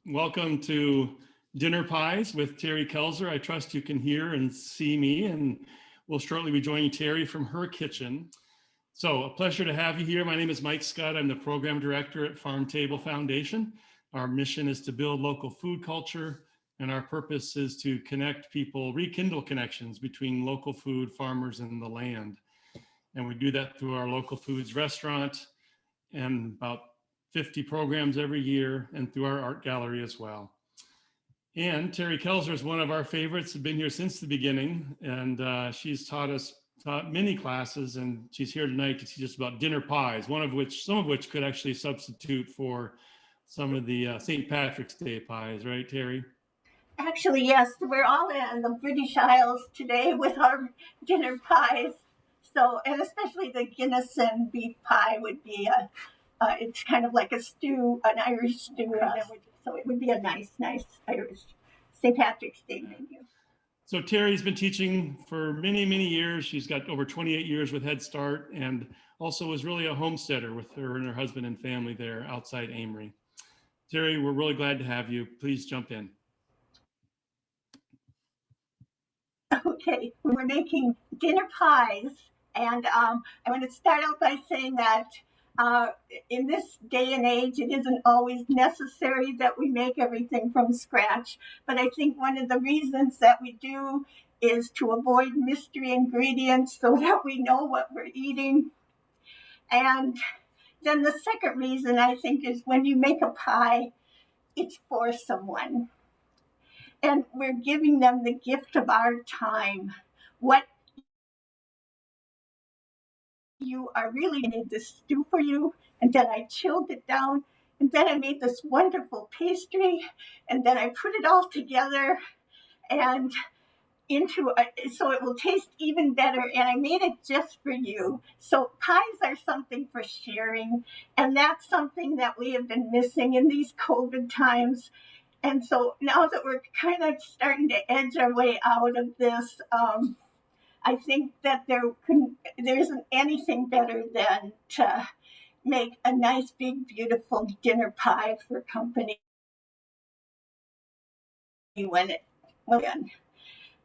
Welcome to Dinner Pies with Terry Kelzer. I trust you can hear and see me, and we'll shortly be joining Terry from her kitchen. So, a pleasure to have you here. My name is Mike Scott. I'm the program director at Farm Table Foundation. Our mission is to build local food culture, and our purpose is to connect people, rekindle connections between local food, farmers, and the land. And we do that through our local foods restaurant and about 50 programs every year, and through our art gallery as well. And Terry Kelzer is one of our favorites, has been here since the beginning, and she's taught many classes, and she's here tonight to teach us about dinner pies, some of which could actually substitute for some of the St. Patrick's Day pies, right, Terry? Actually, yes, we're all in the British Isles today with our dinner pies. So, and especially the Guinness and Beef Pie would be it's kind of like a stew, an Irish stew. So it would be a nice Irish St. Patrick's Day menu. So Terry's been teaching for many, many years. She's got over 28 years with Head Start, and also was really a homesteader with her and her husband and family there outside Amory. Terry, we're really glad to have you. Please jump in. Okay, we're making dinner pies, and I want to start out by saying that in this day and age, it isn't always necessary that we make everything from scratch, but I think one of the reasons that we do is to avoid mystery ingredients so that we know what we're eating. And then the second reason, I think, is when you make a pie, it's for someone. And we're giving them the gift of our time. What you are really made this stew for you, and then I chilled it down, and then I made this wonderful pastry, and then I put it all together and so it will taste even better, and I made it just for you. So pies are something for sharing, and that's something that we have been missing in these COVID times. And so now that we're kind of starting to edge our way out of this, I think that there isn't anything better than to make a nice, big, beautiful dinner pie for company when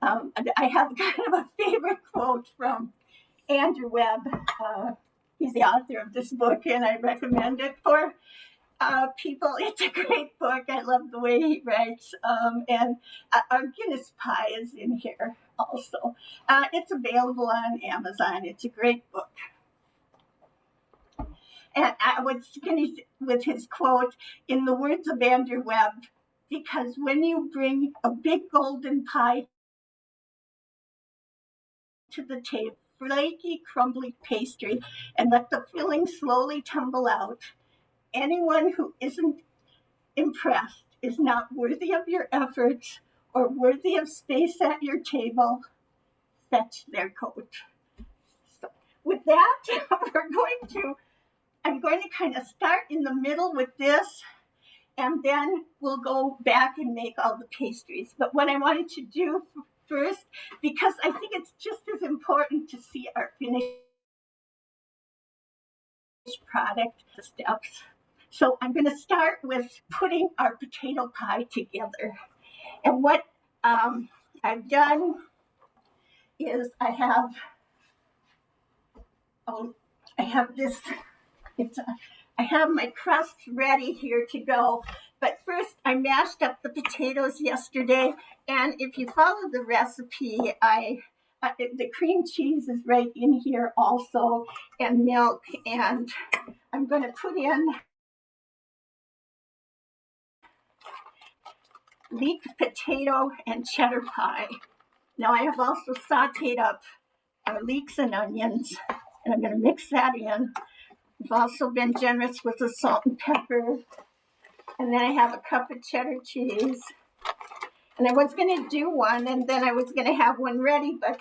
I have kind of a favorite quote from Andrew Webb. He's the author of this book, and I recommend it for people. It's a great book. I love the way he writes. And our Guinness Pie is in here also. It's available on Amazon. It's a great book. And I was finished with his quote in the words of Andrew Webb, because when you bring a big golden pie to the table, flaky, crumbly pastry, and let the filling slowly tumble out, anyone who isn't impressed is not worthy of your efforts or worthy of space at your table. Fetch their coat. So with that, I'm going to kind of start in the middle with this, and then we'll go back and make all the pastries. But what I wanted to do first, because I think it's just as important to see our finished product steps. So I'm going to start with putting our potato pie together. And what I've done is I have my crust ready here to go. But first, I mashed up the potatoes yesterday, and if you follow the recipe, the cream cheese is right in here also, and milk, and I'm going to put in Leek potato and cheddar pie. Now I have also sauteed up our leeks and onions, and I'm going to mix that in. I've also been generous with the salt and pepper. And then I have a cup of cheddar cheese. And I was going to do one, and then I was going to have one ready, but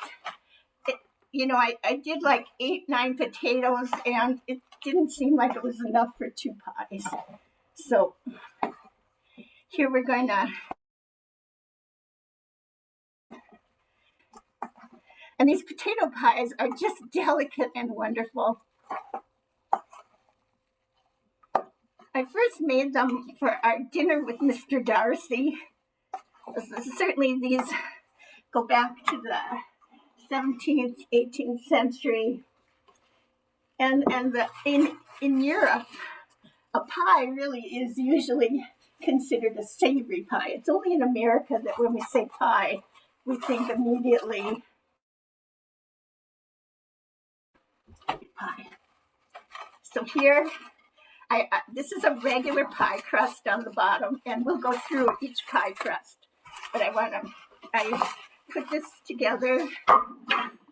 I did like 8-9 potatoes, and it didn't seem like it was enough for 2 pies. So here we're going to, and these potato pies are just delicate and wonderful. I first made them for our dinner with Mr. Darcy. Certainly these go back to the 17th, 18th century. And in Europe, a pie really is usually considered a savory pie. It's only in America that when we say pie, we think immediately pie. So here, this is a regular pie crust on the bottom, and we'll go through each pie crust. But I put this together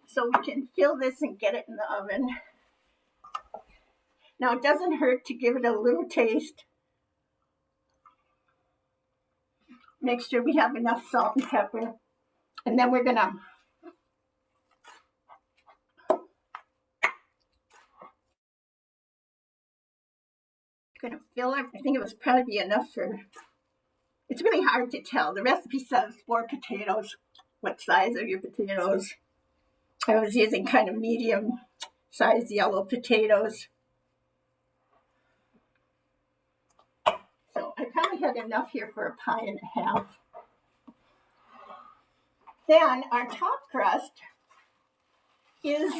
so we can fill this and get it in the oven. Now, it doesn't hurt to give it a little taste. Make sure we have enough salt and pepper. And then we're gonna fill it. I think it was probably enough for, it's really hard to tell. The recipe says 4 potatoes. What size are your potatoes? I was using kind of medium sized yellow potatoes. So I probably had enough here for a pie and a half. Then our top crust is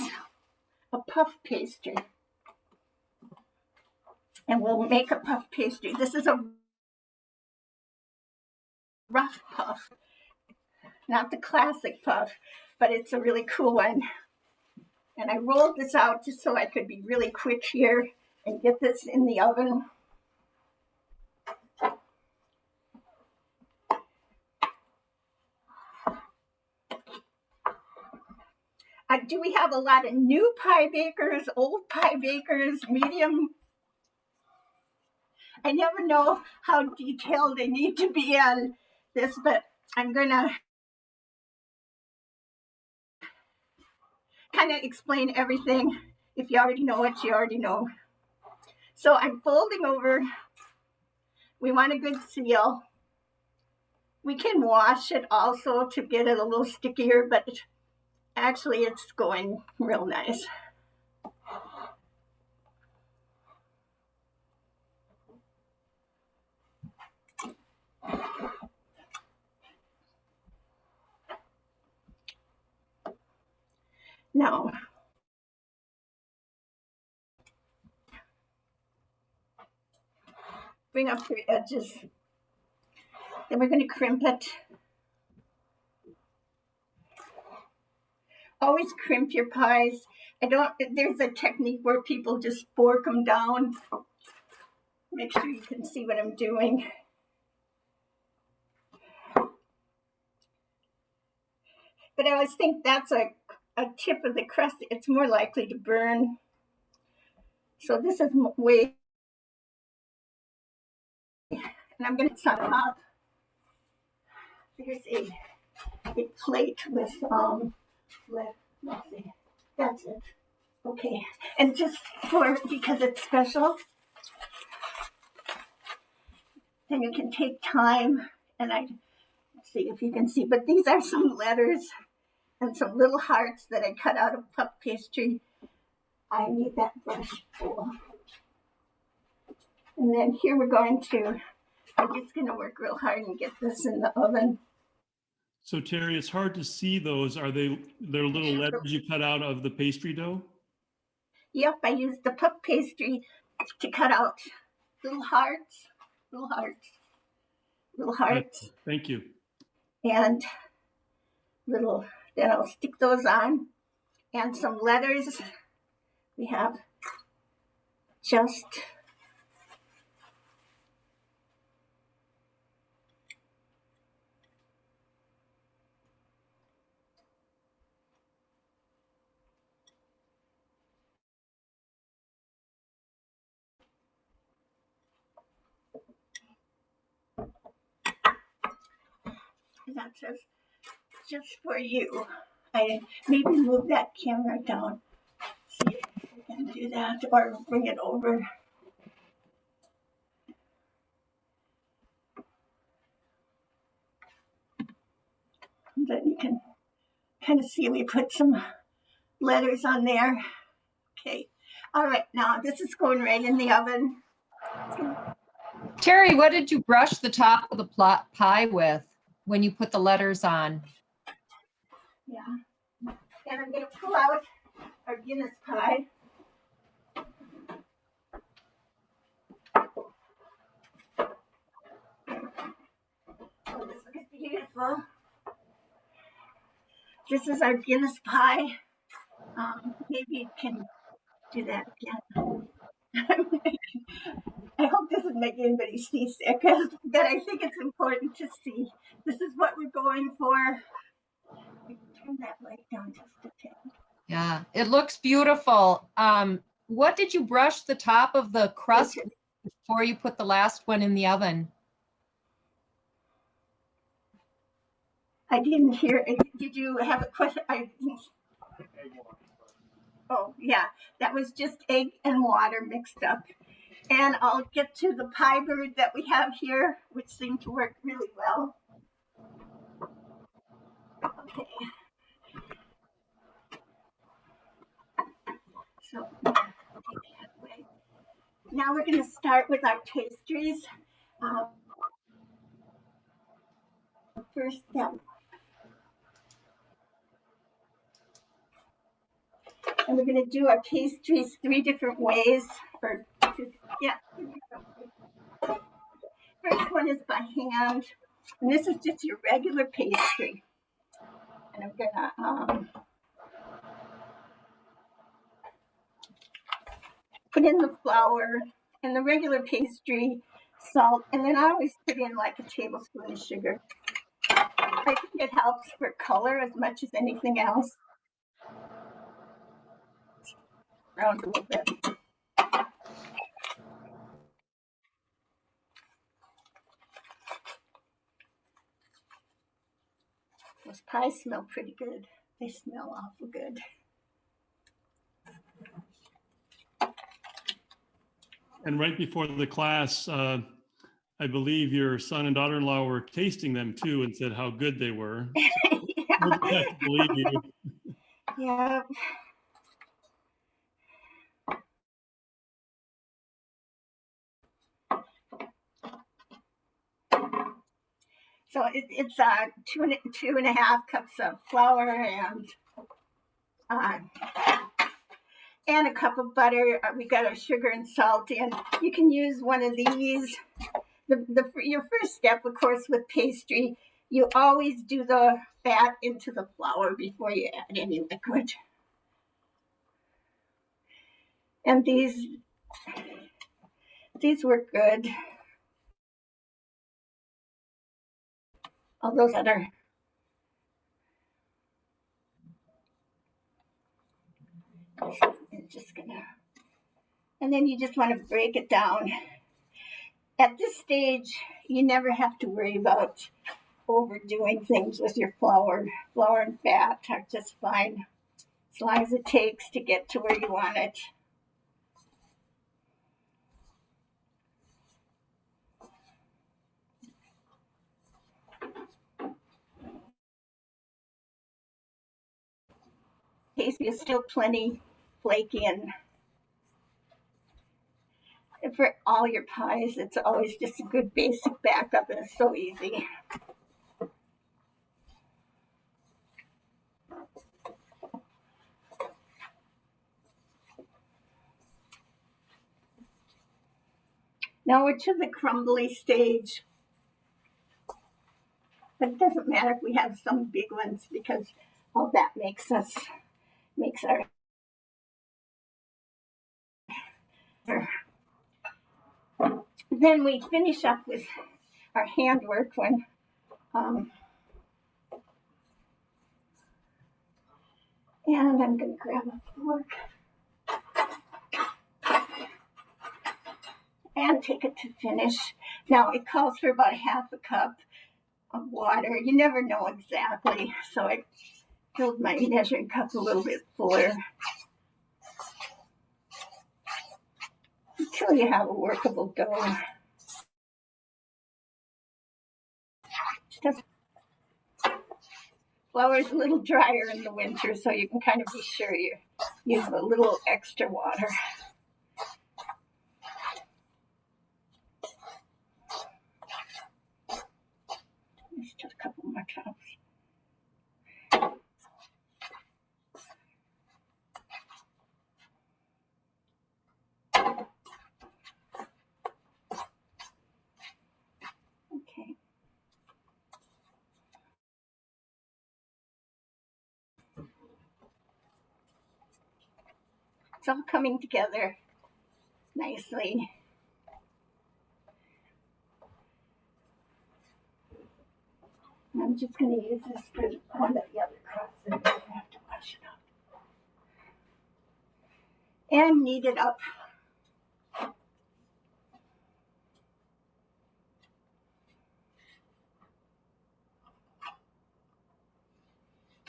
a puff pastry. And we'll make a puff pastry. This is a rough puff, not the classic puff, but it's a really cool one. And I rolled this out just so I could be really quick here and get this in the oven. Do we have a lot of new pie bakers, old pie bakers, medium? I never know how detailed they need to be on this, but I'm gonna kind of explain everything. If you already know it, you already know. So I'm folding over. We want a good seal. We can wash it also to get it a little stickier, but actually it's going real nice. Now, bring up your edges. Then we're going to crimp it. Always crimp your pies. There's a technique where people just fork them down. Make sure you can see what I'm doing. But I always think that's a tip of the crust. It's more likely to burn. So this is way, and I'm going to set it up. Here's a plate with, let's see, that's it. Okay, and just because it's special, then you can take time, and let's see if you can see, but these are some letters and some little hearts that I cut out of puff pastry. I need that brush full. And then here I'm just going to work real hard and get this in the oven. So Terry, it's hard to see those. They're little letters you cut out of the pastry dough? Yep, I used the puff pastry to cut out little hearts. Thank you. And then I'll stick those on. And some letters. We have just that says, just for you. I maybe move that camera down. See if we can do that, or bring it over. Then you can kind of see we put some letters on there. Okay. All right, now this is going right in the oven. Terry, what did you brush the top of the pie with when you put the letters on? Yeah. And I'm going to pull out our Guinness pie. Oh, this looks beautiful. This is our Guinness pie. Maybe you can do that again. I hope this doesn't make anybody seasick, but I think it's important to see. This is what we're going for. Turn that light down just a tad. Yeah, it looks beautiful. What did you brush the top of the crust before you put the last one in the oven? I didn't hear. Did you have a question? Oh, yeah. That was just egg and water mixed up. And I'll get to the pie bird that we have here, which seemed to work really well. Okay. So, take that away. Now we're going to start with our pastries. First step. And we're going to do our pastries 3 different ways. Or yeah. First one is by hand. And this is just your regular pastry. And I'm going to put in the flour and the regular pastry, salt, and then I always put in like a tablespoon of sugar. I think it helps for color as much as anything else. Around a little bit. Those pies smell pretty good. They smell awful good. And right before the class, I believe your son and daughter-in-law were tasting them too and said how good they were. Yeah. We'll just have to believe you. Yeah. So it's 2.5 cups of flour and a cup of butter. We got our sugar and salt in. You can use one of these. Your first step, of course, with pastry, you always do the fat into the flour before you add any liquid. And these work good. All those other. Just gonna, and then you just want to break it down. At this stage, you never have to worry about overdoing things with your flour. Flour and fat are just fine, as long as it takes to get to where you want it. Pastry is still plenty flaky, and for all your pies, it's always just a good basic backup, and it's so easy. Now we're to the crumbly stage. But it doesn't matter if we have some big ones, because all that makes our then we finish up with our handwork when and I'm going to grab a fork and take it to finish. Now it calls for about 1/2 cup of water. You never know exactly, so I filled my measuring cup a little bit fuller until you have a workable dough. Flour is a little drier in the winter, so you can kind of be sure you use a little extra water. Let's just a couple more drops. Okay. It's all coming together nicely. I'm just going to use this for one of the other crusts, and then I have to wash it up. And knead it up.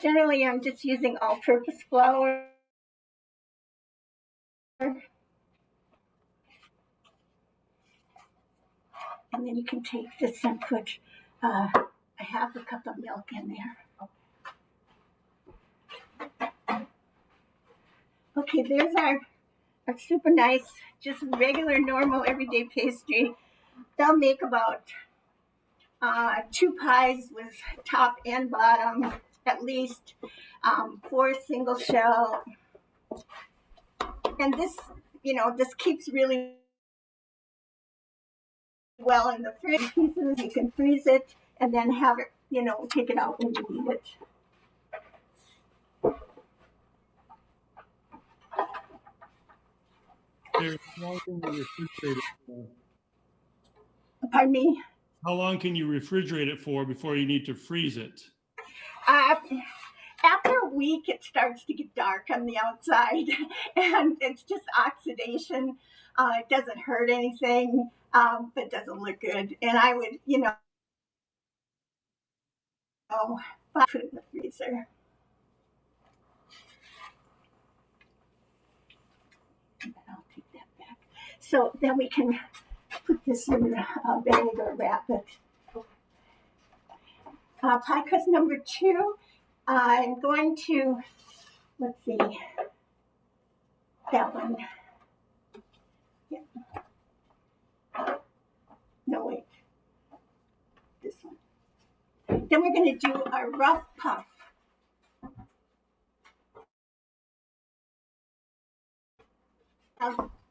Generally, I'm just using all-purpose flour. And then you can take this and put a half a cup of milk in there. Okay, there's our super nice, just regular, normal, everyday pastry. They'll make about 2 pies with top and bottom, at least 4 single shell. And this, this keeps really well in the fridge pieces. You can freeze it and then have it, take it out when you need it. How long can you refrigerate it for? Pardon me? How long can you refrigerate it for before you need to freeze it? After a week, it starts to get dark on the outside, and it's just oxidation. It doesn't hurt anything, but doesn't look good. And I would, put it in the freezer. And then I'll take that back. So then we can put this in a bag or wrap it. Pie crust number 2. I'm going to, let's see, that one. Yeah. No, wait. This one. Then we're going to do a rough puff.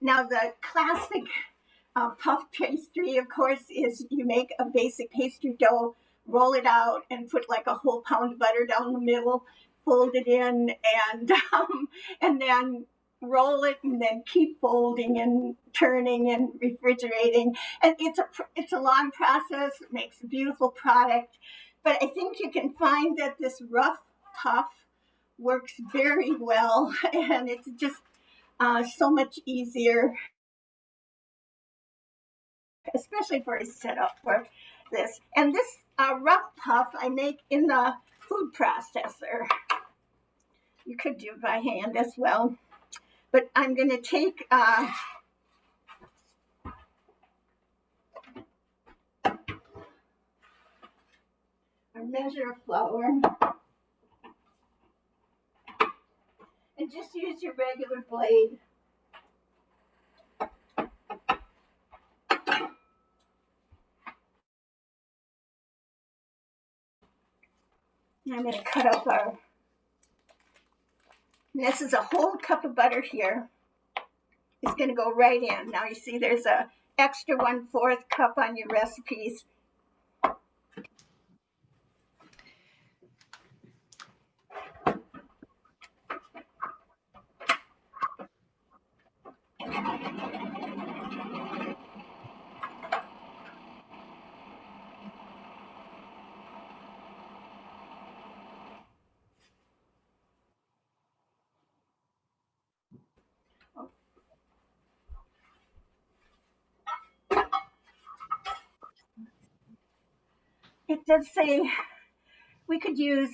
Now the classic puff pastry, of course, is you make a basic pastry dough, roll it out, and put like a whole pound of butter down the middle, fold it in, and then roll it, and then keep folding and turning and refrigerating. And it's a long process. It makes a beautiful product, but I think you can find that this rough puff works very well, and it's just so much easier, especially for a setup for this. And this rough puff I make in the food processor. You could do it by hand as well. But I'm going to take a measure of flour and just use your regular blade. I'm going to cut up our, this is a whole cup of butter here. It's going to go right in. Now you see there's a extra 1/4 cup on your recipes. It does say we could use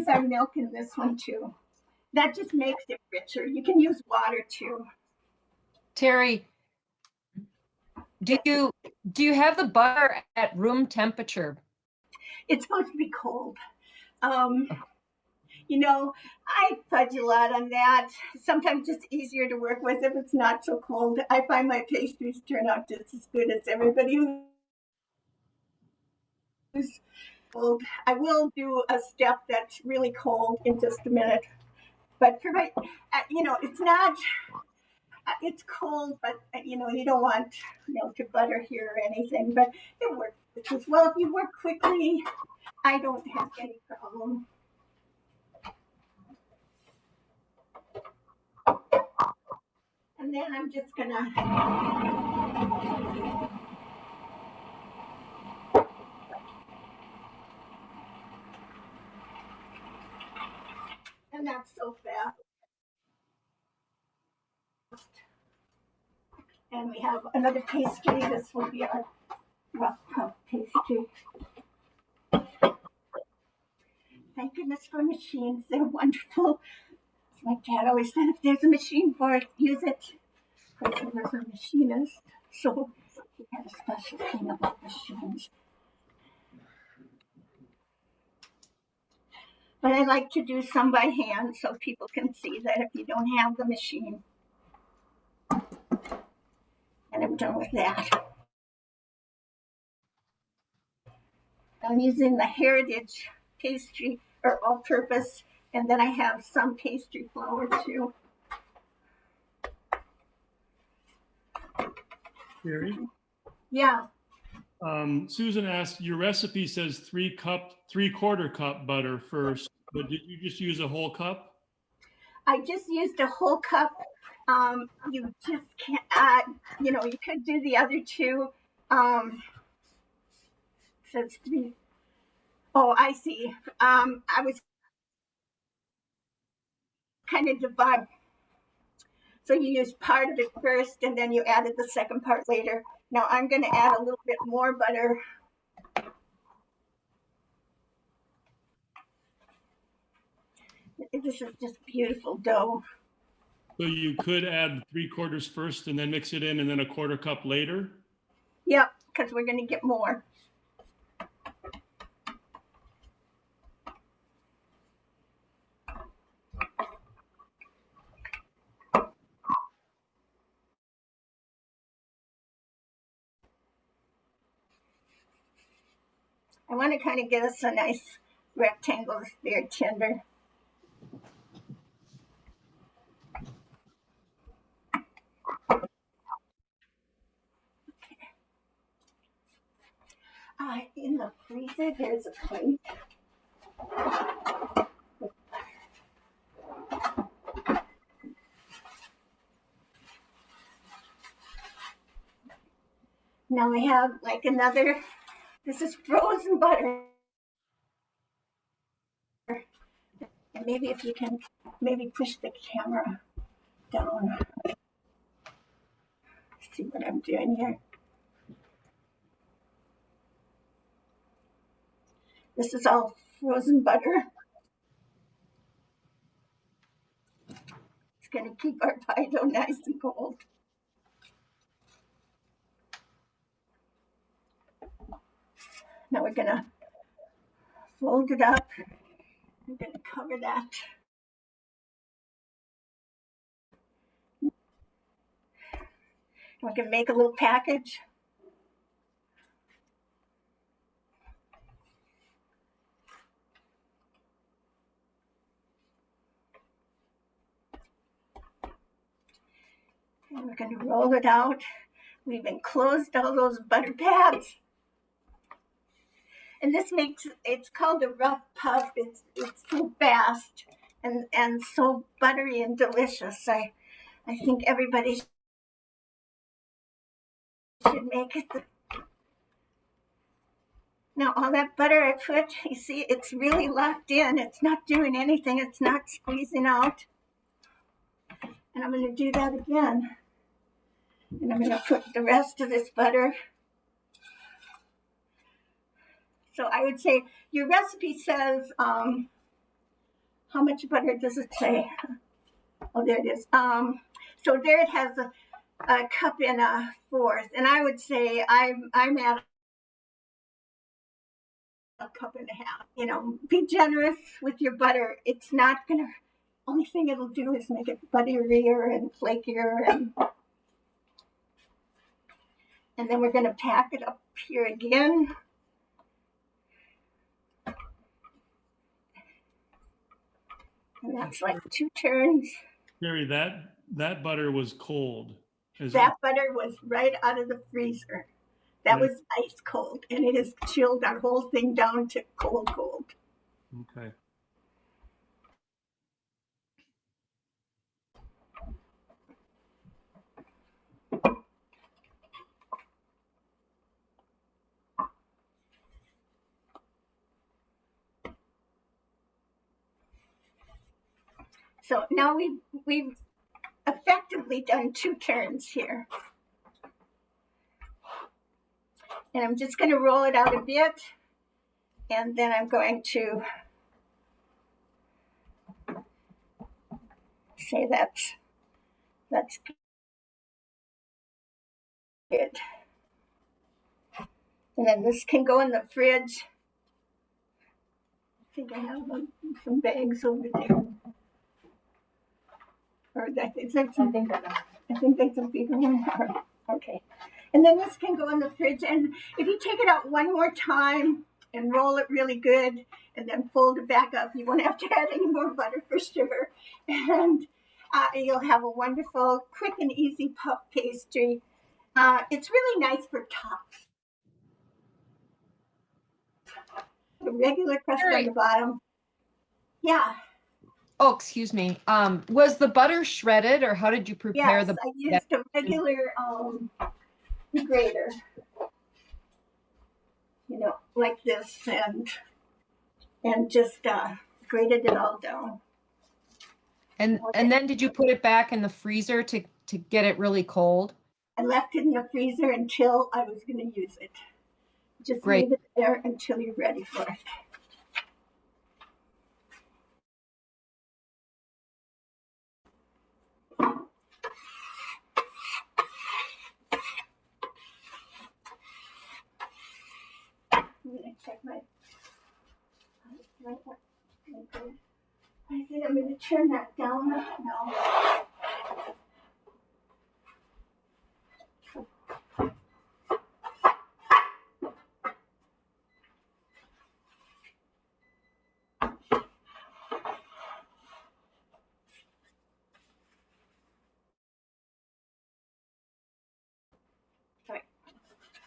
our milk in this one too. That just makes it richer. You can use water too. Terry, do you have the butter at room temperature? It's supposed to be cold. I fudge a lot on that. Sometimes it's easier to work with if it's not so cold. I find my pastries turn out just as good as everybody cold. I will do a step that's really cold in just a minute. But for my, it's not, it's cold, but you don't want melted butter here or anything. But it works as well. If you work quickly, I don't have any problem. And then I'm just gonna and that's so fast. And we have another pastry. This will be our rough puff pastry. Thank goodness for machines. They're wonderful. My dad always said, if there's a machine for it, use it. Because he was a machinist, so he had a special thing about machines. But I like to do some by hand so people can see that if you don't have the machine. And I'm done with that. I'm using the Heritage pastry or all-purpose, and then I have some pastry flour too. Terry? Yeah. Susan asked, your recipe says 3/4 cup butter first, but did you just use a whole cup? I just used a whole cup. You just can't, you could do the other two. Says 3. Oh, I see. I was kind of divided. So you used part of it first, and then you added the second part later. Now I'm going to add a little bit more butter. This is just beautiful dough. So you could add 3/4 first and then mix it in and then a 1/4 cup later? Yep, because we're going to get more. I want to kind of get us a nice rectangle that's very tender. In the freezer, there's a plate. Now we have like another, this is frozen butter. And maybe if you can, maybe push the camera down. See what I'm doing here. This is all frozen butter. It's going to keep our pie dough nice and cold. Now we're going to fold it up. We're going to cover that. We're going to make a little package. And we're going to roll it out. We've enclosed all those butter pads. And this makes, it's called a rough puff. It's so fast and so buttery and delicious. I think everybody should make it. Now all that butter I put, you see, it's really locked in. It's not doing anything. It's not squeezing out. And I'm going to do that again. And I'm going to put the rest of this butter. So I would say your recipe says, how much butter does it say? Oh, there it is. So there it has a cup and a fourth. And I would say I'm at a cup and a half. Be generous with your butter. It's not going to, only thing it'll do is make it butterier and flakier. And then we're going to pack it up here again. And that's like 2 turns. Terry, that butter was cold. That butter was right out of the freezer. That was ice cold, and it has chilled our whole thing down to cold. Okay. So now we've effectively done 2 turns here. And I'm just going to roll it out a bit, and then I'm going to say that's good. And then this can go in the fridge. I think I have some bags over there. Or is that something? I think that's a bigger one. Okay. And then this can go in the fridge. And if you take it out one more time and roll it really good and then fold it back up, you won't have to add any more butter for sure. And you'll have a wonderful, quick and easy puff pastry. It's really nice for tops. The regular crust on the bottom. Yeah. Oh, excuse me. Was the butter shredded, or how did you prepare Yes, the? I used a regular grater, like this, and just grated it all down. And then did you put it back in the freezer to get it really cold? I left it in the freezer until I was going to use it. Just leave it there until you're ready for it. I'm going to check my I think I'm going to turn that down now.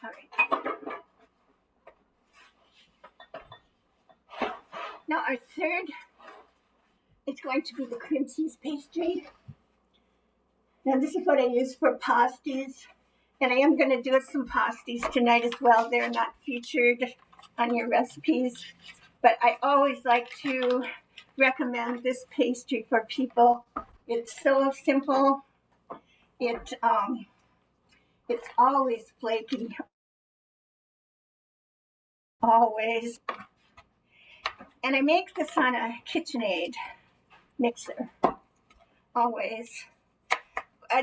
All right. Now our third is going to be the cream cheese pastry. Now this is what I use for pasties, and I am going to do some pasties tonight as well. They're not featured on your recipes, but I always like to recommend this pastry for people. It's so simple. It's always flaky, always. And I make this on a KitchenAid mixer, always.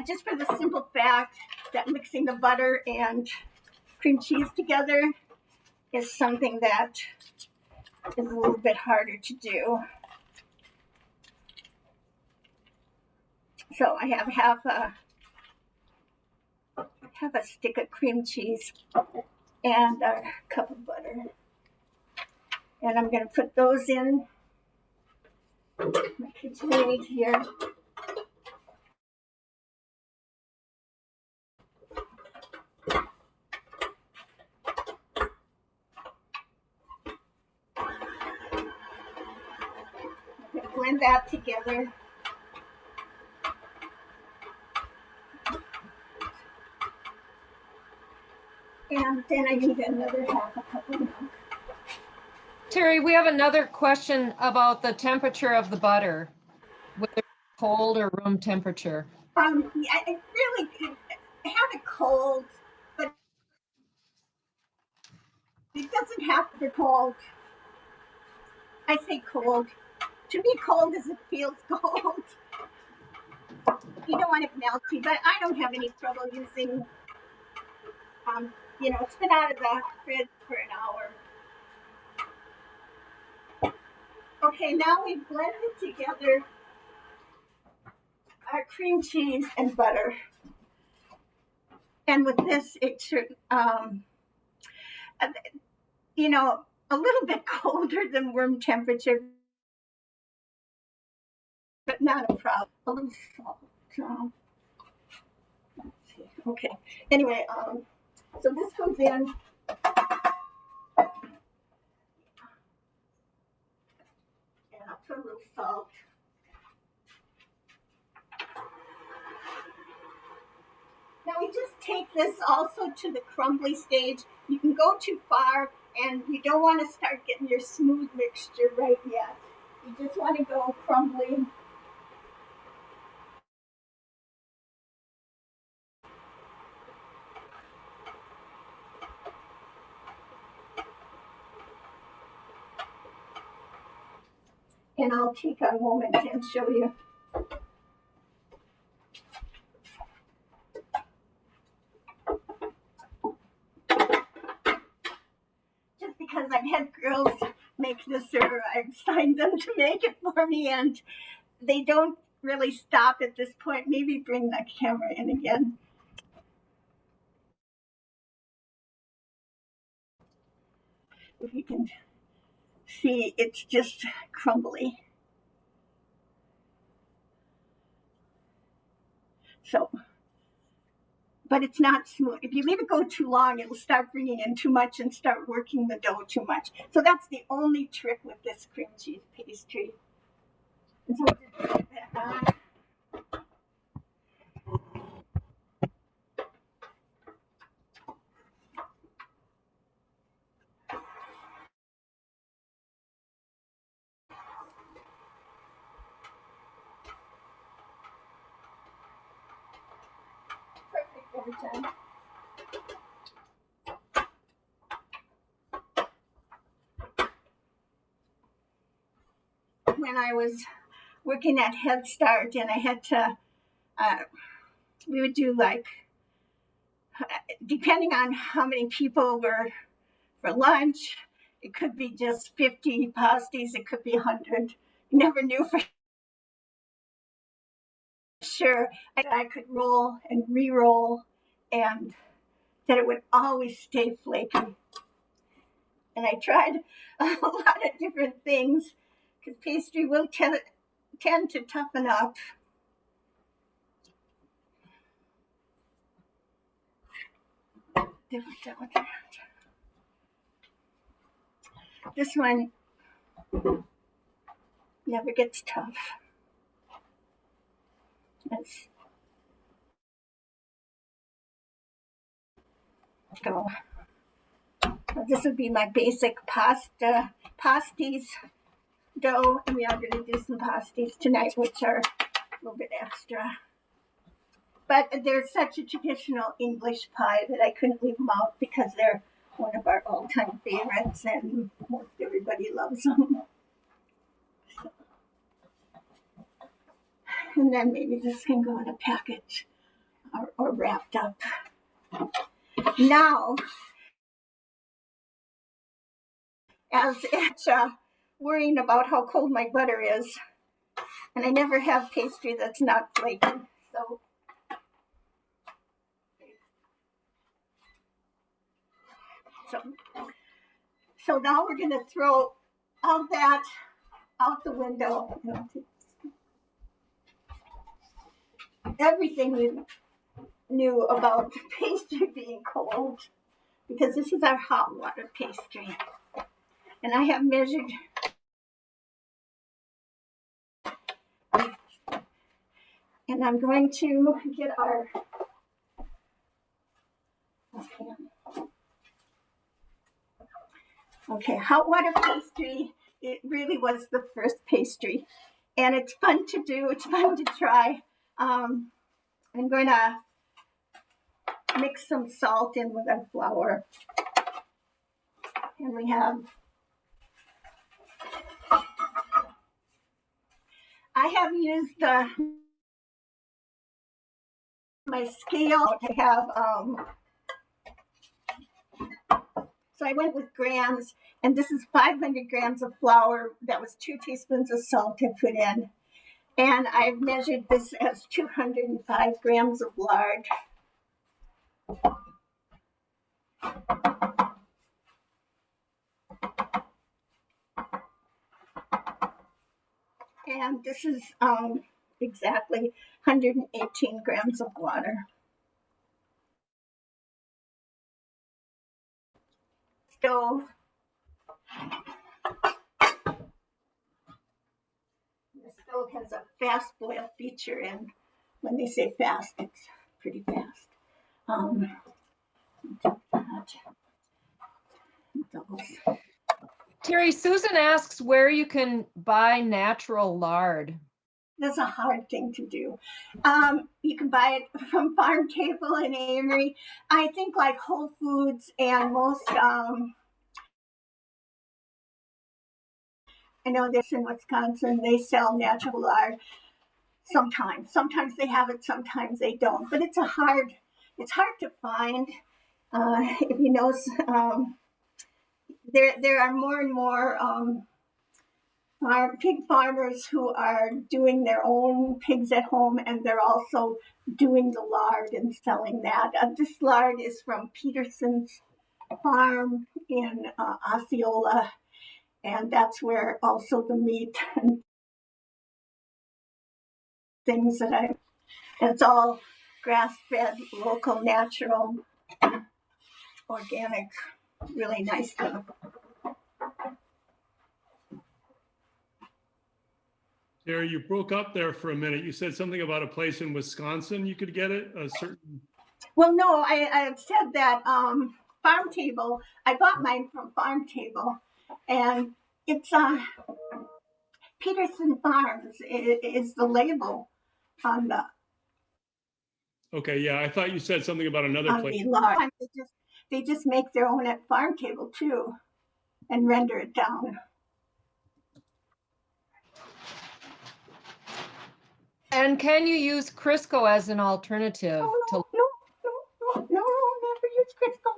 Just for the simple fact that mixing the butter and cream cheese together is something that is a little bit harder to do. So I have half a stick of cream cheese and a cup of butter. And I'm going to put those in my KitchenAid here. Blend that together. And then I need another half a cup of milk. Terry, we have another question about the temperature of the butter, whether it's cold or room temperature. Yeah, I really have it cold, but it doesn't have to be cold. I say cold. To me, cold as it feels cold. You don't want it melty, but I don't have any trouble using, it's been out of the fridge for an hour. Okay, now we've blended together our cream cheese and butter. And with this, it should, a little bit colder than room temperature. but not a problem. A little salt. Let's see. Okay. Anyway, so this goes in. And I'll put a little salt. Now we just take this also to the crumbly stage. You can go too far and you don't want to start getting your smooth mixture right yet. You just want to go crumbly. And I'll take a moment and show you. Just because I've had girls make this, or I've signed them to make it for me, and they don't really stop at this point. Maybe bring the camera in again. If you can see, it's just crumbly. So, but it's not smooth. If you leave it go too long, it'll start bringing in too much and start working the dough too much. So that's the only trick with this cream cheese pastry. And so just put it back on. Perfect every time. When I was working at Head Start and I had to, we would do like, depending on how many people were for lunch, it could be just 50 pasties, it could be 100. You never knew for sure. I could roll and re-roll, and that it would always stay flaky. And I tried a lot of different things because pastry will tend to toughen up. This one never gets tough. Let's go. This would be my basic pasties dough, and we are going to do some pasties tonight, which are a little bit extra. But they're such a traditional English pie that I couldn't leave them out because they're one of our all-time favorites, and most everybody loves them. So. And then maybe this can go in a package or wrapped up. Now, as it's worrying about how cold my butter is, and I never have pastry that's not flaky, so now we're going to throw all that out the window. Everything we knew about pastry being cold, because this is our hot water pastry. And I have measured, and I'm going to get our, okay, hot water pastry. It really was the first pastry, and it's fun to do. It's fun to try. I'm going to mix some salt in with our flour, and we have, I have used my scale to have, so I went with grams, and this is 500 grams of flour. That was 2 teaspoons of salt I put in. And I've measured this as 205 grams of lard. and this is exactly 118 grams of water. Stove. The stove has a fast boil feature, and when they say fast, it's pretty fast. Doubles. Terry, Susan asks where you can buy natural lard. That's a hard thing to do. You can buy it from Farm Table in Amory. I think like Whole Foods and most, I know this in Wisconsin, they sell natural lard sometimes. Sometimes they have it, sometimes they don't. But it's hard to find. If you know, there are more and more pig farmers who are doing their own pigs at home, and they're also doing the lard and selling that. This lard is from Peterson's farm in Osceola, and that's where also the meat and things and it's all grass-fed, local, natural, organic, really nice stuff. Terry, you broke up there for a minute. You said something about a place in Wisconsin you could get it, a certain... Well, no, I said that Farm Table, I bought mine from Farm Table, and it's Peterson Farms is the label on the... Okay, yeah, I thought you said something about another place. The lard. They just make their own at Farm Table too, and render it down. And can you use Crisco as an alternative? No, never use Crisco.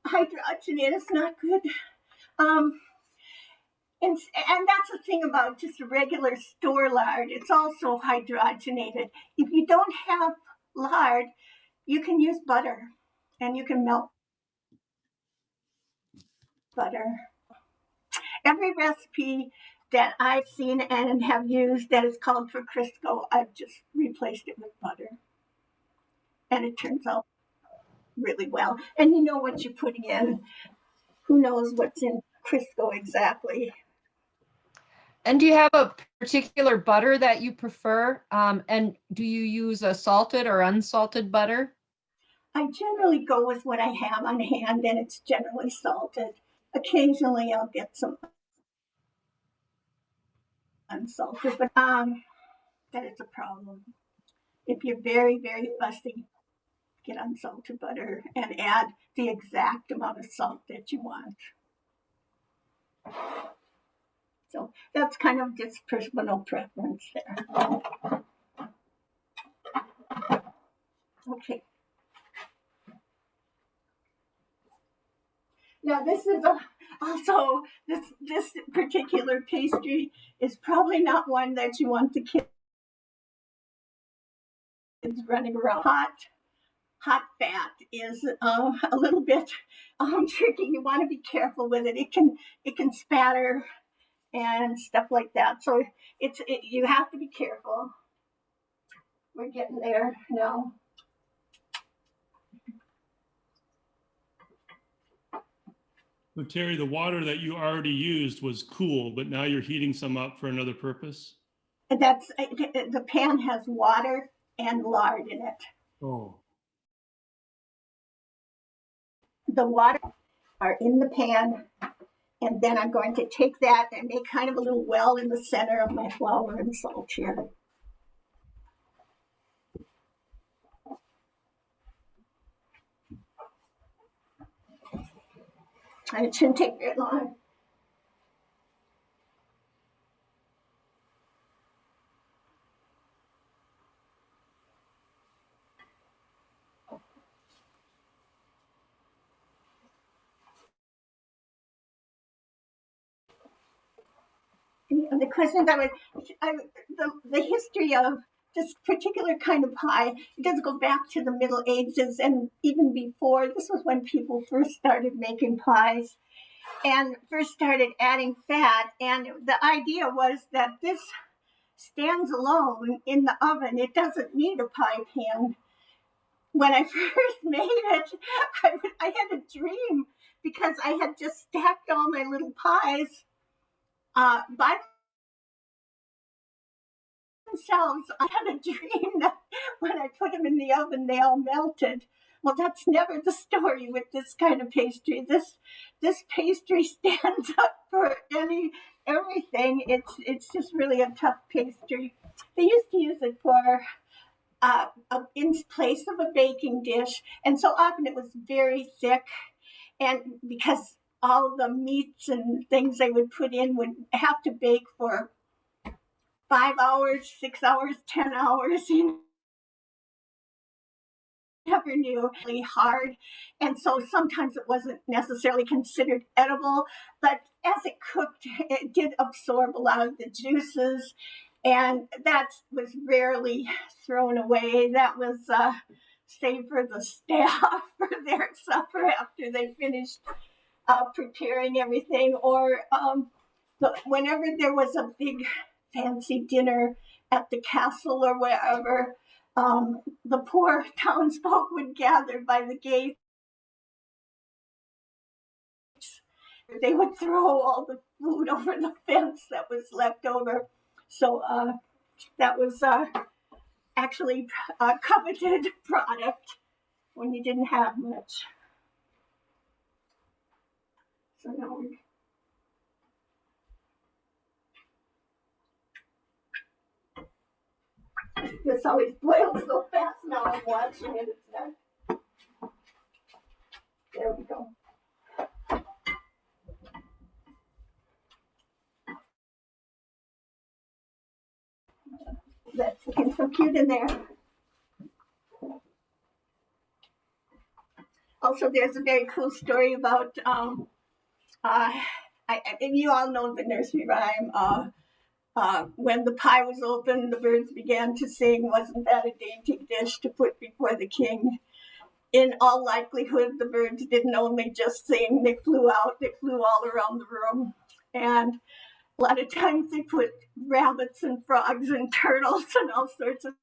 Hydrogenated is not good. And that's the thing about just a regular store lard. It's also hydrogenated. If you don't have lard, you can use butter, and you can melt butter. Every recipe that I've seen and have used that is called for Crisco, I've just replaced it with butter. And it turns out really well. And you know what you're putting in. Who knows what's in Crisco exactly. And do you have a particular butter that you prefer? And do you use a salted or unsalted butter? I generally go with what I have on hand, and it's generally salted. Occasionally I'll get some unsalted, but that is a problem. If you're very, very fussy, get unsalted butter and add the exact amount of salt that you want. So that's kind of just personal preference there. Okay. Now this is also this particular pastry is probably not one that you want the kids running around. Hot fat is a little bit tricky. You want to be careful with it. It can spatter and stuff like that. So you have to be careful. We're getting there now. So Terry, the water that you already used was cool, but now you're heating some up for another purpose? That's the pan has water and lard in it. Oh. The water are in the pan, and then I'm going to take that and make kind of a little well in the center of my flour and salt here. And it shouldn't take very long. Any other questions? The history of this particular kind of pie, it does go back to the Middle Ages and even before. This was when people first started making pies and first started adding fat. And the idea was that this stands alone in the oven. It doesn't need a pie pan. When I first made it, I had a dream because I had just stacked all my little pies by themselves. I had a dream that when I put them in the oven, they all melted. Well, that's never the story with this kind of pastry. This pastry stands up for everything. It's just really a tough pastry. They used to use it for in place of a baking dish, and so often it was very thick, and because all the meats and things they would put in would have to bake for 5 hours, 6 hours, 10 hours, you never knew. Really hard, and so sometimes it wasn't necessarily considered edible, but as it cooked, it did absorb a lot of the juices, and that was rarely thrown away. That was saved for the staff for their supper after they finished preparing everything, or whenever there was a big fancy dinner at the castle or wherever, the poor townsfolk would gather by the gates. They would throw all the food over the fence that was left over. So that was actually a coveted product when you didn't have much. So now this always boils so fast now I'm watching it. There we go. That's looking so cute in there. Also, there's a very cool story about, and you all know the nursery rhyme, when the pie was open, the birds began to sing, wasn't that a dainty dish to put before the king? In all likelihood, the birds didn't only just sing, they flew out, they flew all around the room. And a lot of times they put rabbits and frogs and turtles and all sorts of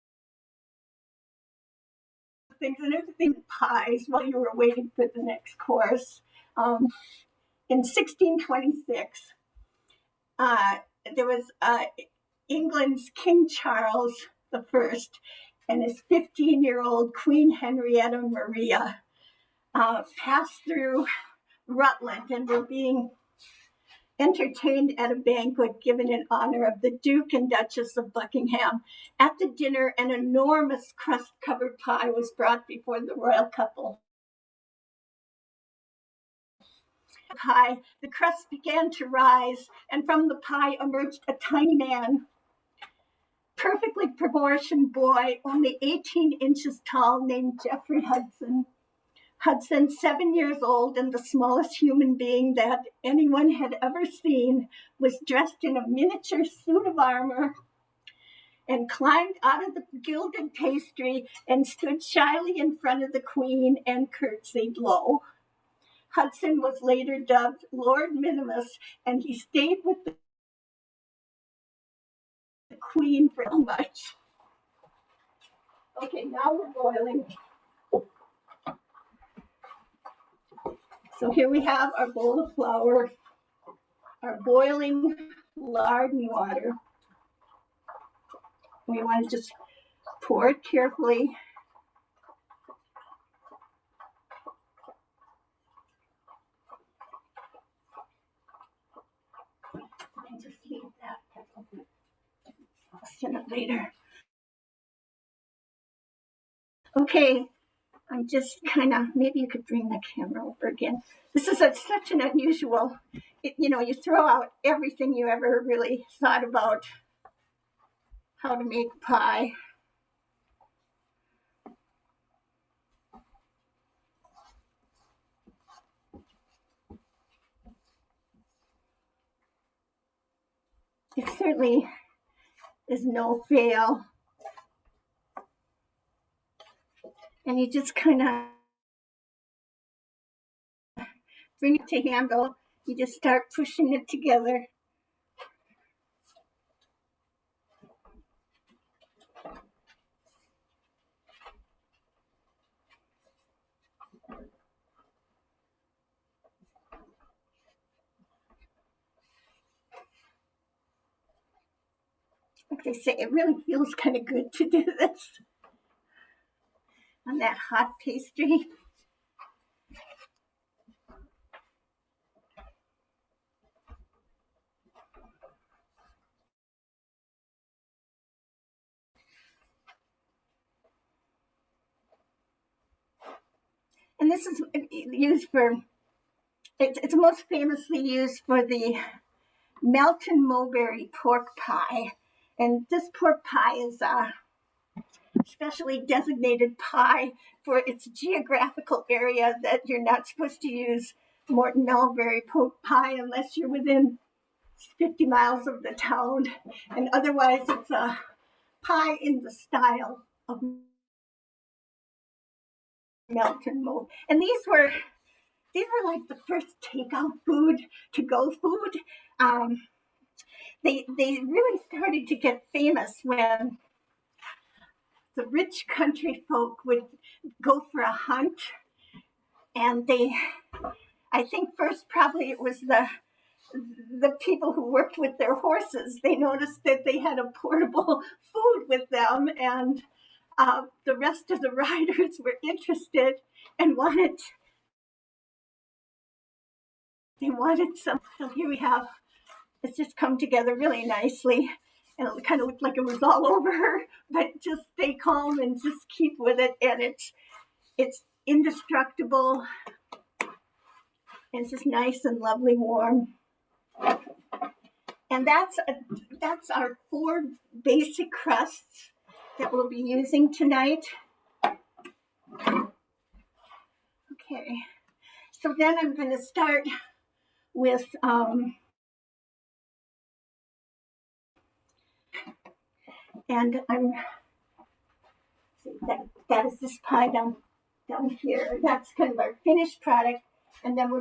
things and everything pies while you were waiting for the next course. In 1626, there was England's King Charles I and his 15-year-old Queen Henrietta Maria passed through Rutland and were being entertained at a banquet given in honor of the Duke and Duchess of Buckingham. At the dinner, an enormous crust-covered pie was brought before the royal couple. The crust began to rise, and from the pie emerged a tiny man, perfectly proportioned boy, only 18 inches tall, named Geoffrey Hudson. Hudson, 7 years old and the smallest human being that anyone had ever seen, was dressed in a miniature suit of armor and climbed out of the gilded pastry and stood shyly in front of the Queen and curtsied low. Hudson was later dubbed Lord Minimus, and he stayed with the Queen for much. Okay, now we're boiling. So here we have our bowl of flour, our boiling lard and water. We want to just pour it carefully. And just leave that. I'll send it later. Okay. I'm just kind of, maybe you could bring the camera over again. This is such an unusual, you throw out everything you ever really thought about how to make pie. It certainly is no fail. And you just kind of bring it to handle. You just start pushing it together. like they say, it really feels kind of good to do this on that hot pastry. And this is used for, it's most famously used for the Melton Mowbray pork pie. And this pork pie is a specially designated pie for its geographical area, that you're not supposed to use Morton Mulberry pork pie unless you're within 50 miles of the town. And otherwise, it's a pie in the style of Melton Mowbray. And these were like the first takeout food, to-go food. They really started to get famous when the rich country folk would go for a hunt, and I think first probably it was the people who worked with their horses. They noticed that they had a portable food with them, and the rest of the riders were interested and wanted some. So here we have, it's just come together really nicely, and it kind of looked like it was all over her, but just stay calm and just keep with it, and it's indestructible. And it's just nice and lovely warm. And that's our 4 basic crusts that we'll be using tonight. Okay, so then I'm going to start with and I'm see that is this pie down here. That's kind of our finished product, and then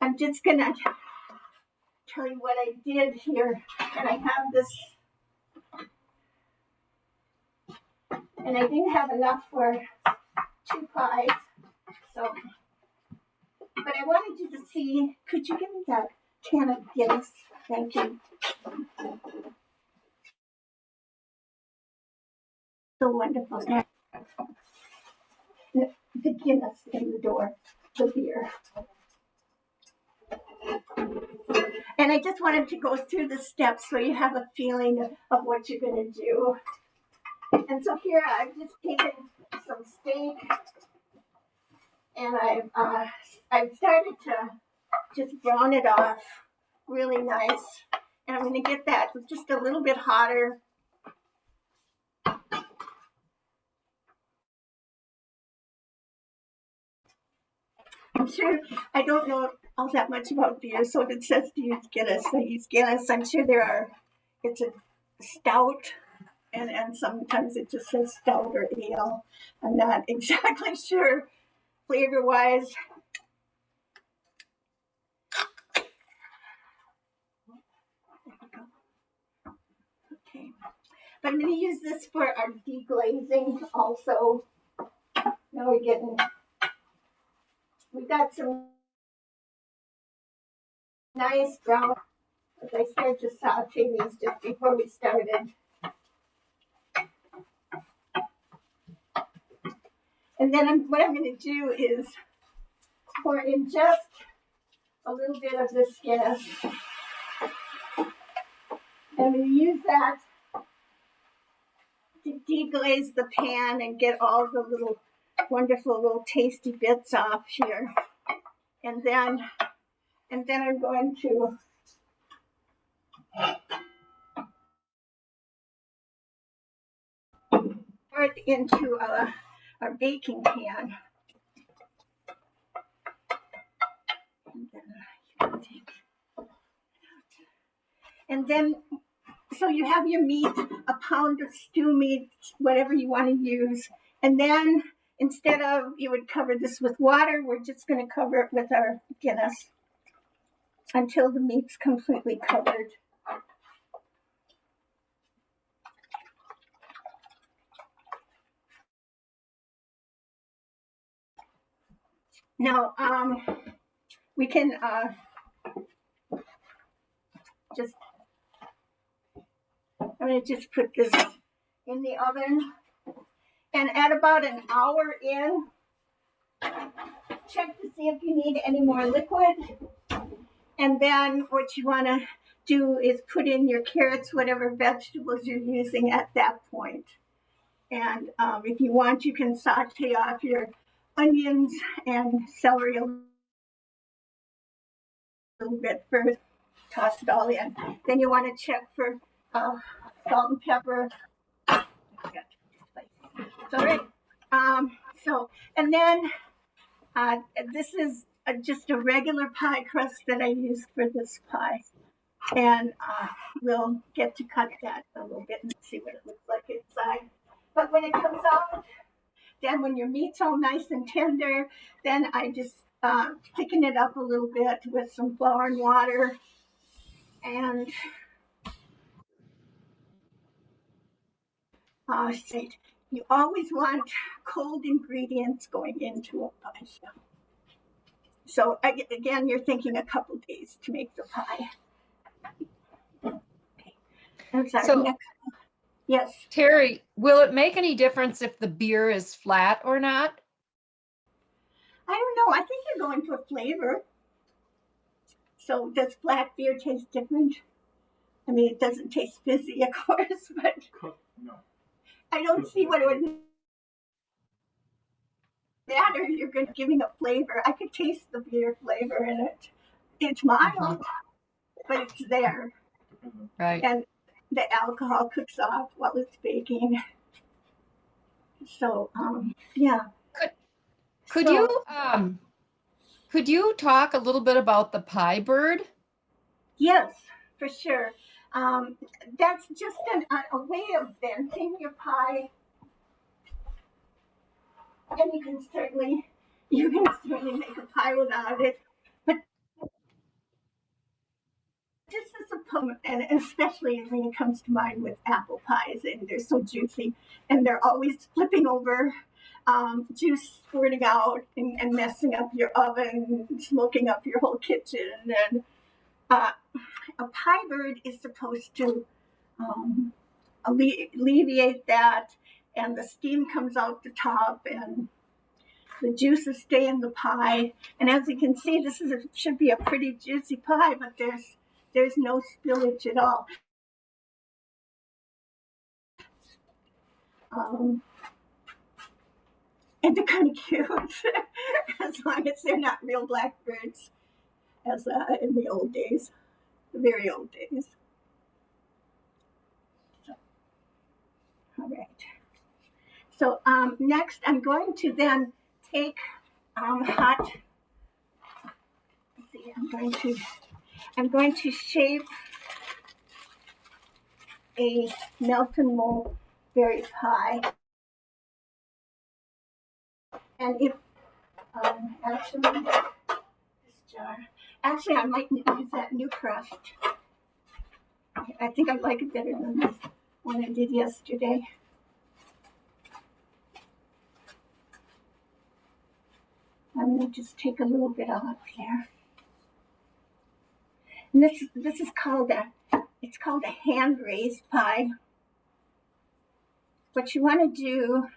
I'm just gonna tell you what I did here. And I have this, and I didn't have enough for 2 pies, so, but I wanted you to see. Could you give me that can of Guinness? Thank you. So wonderful. The Guinness in the door, the beer. And I just wanted to go through the steps so you have a feeling of what you're going to do. And so here I've just taken some steak, and I've started to just brown it off really nice. And I'm going to get that just a little bit hotter. I'm sure, I don't know all that much about beer, so if it says to use Guinness, I use Guinness. I'm sure it's a stout, and sometimes it just says stout or ale. I'm not exactly sure flavor-wise. Okay, but I'm going to use this for our deglazing also. Now we've got some nice brown, as I started to saute these just before we started. And then what I'm going to do is pour in just a little bit of this Guinness. I'm going to use that to deglaze the pan and get all the little wonderful little tasty bits off here. And then I'm going to pour it into our baking pan. And then, so you have your meat, a pound of stew meat, whatever you want to use. And then instead of, you would cover this with water, we're just going to cover it with our Guinness until the meat's completely covered. Now, we can just I'm going to just put this in the oven. And at about an hour in, check to see if you need any more liquid. And then what you want to do is put in your carrots, whatever vegetables you're using at that point. And if you want, you can saute off your onions and celery a little bit first. Toss it all in. Then you want to check for salt and pepper. It's all right. And then this is just a regular pie crust that I used for this pie. And we'll get to cut that a little bit and see what it looks like inside. But when it comes out, then when your meat's all nice and tender, then I just thicken it up a little bit with some flour and water. And you always want cold ingredients going into a pie. So again, you're thinking a couple days to make the pie. Okay. So, yes. Terry, will it make any difference if the beer is flat or not? I don't know. I think you're going for flavor. So does flat beer taste different? I mean, it doesn't taste fizzy, of course, but No. I don't see what it would matter. You're giving a flavor. I could taste the beer flavor in it. It's mild, but it's there. Right. And the alcohol cooks off while it's baking. So, yeah. Could you talk a little bit about the pie bird? Yes, for sure. That's just a way of venting your pie. And you can certainly make a pie without it. But this is a poem, and especially when it comes to mind with apple pies, and they're so juicy, and they're always flipping over, juice squirting out, and messing up your oven, smoking up your whole kitchen. And a pie bird is supposed to alleviate that, and the steam comes out the top, and the juices stay in the pie. And as you can see, this should be a pretty juicy pie, but there's no spillage at all. And they're kind of cute, as long as they're not real blackbirds, as in the old days, the very old days. So, all right. So next, I'm going to then take hot. Let's see, I'm going to shape a Melton Mulberry pie. And if actually, I might use that new crust. I think I like it better than this one I did yesterday. I'm going to just take a little bit off here. And this is called a hand raised pie. What you want to do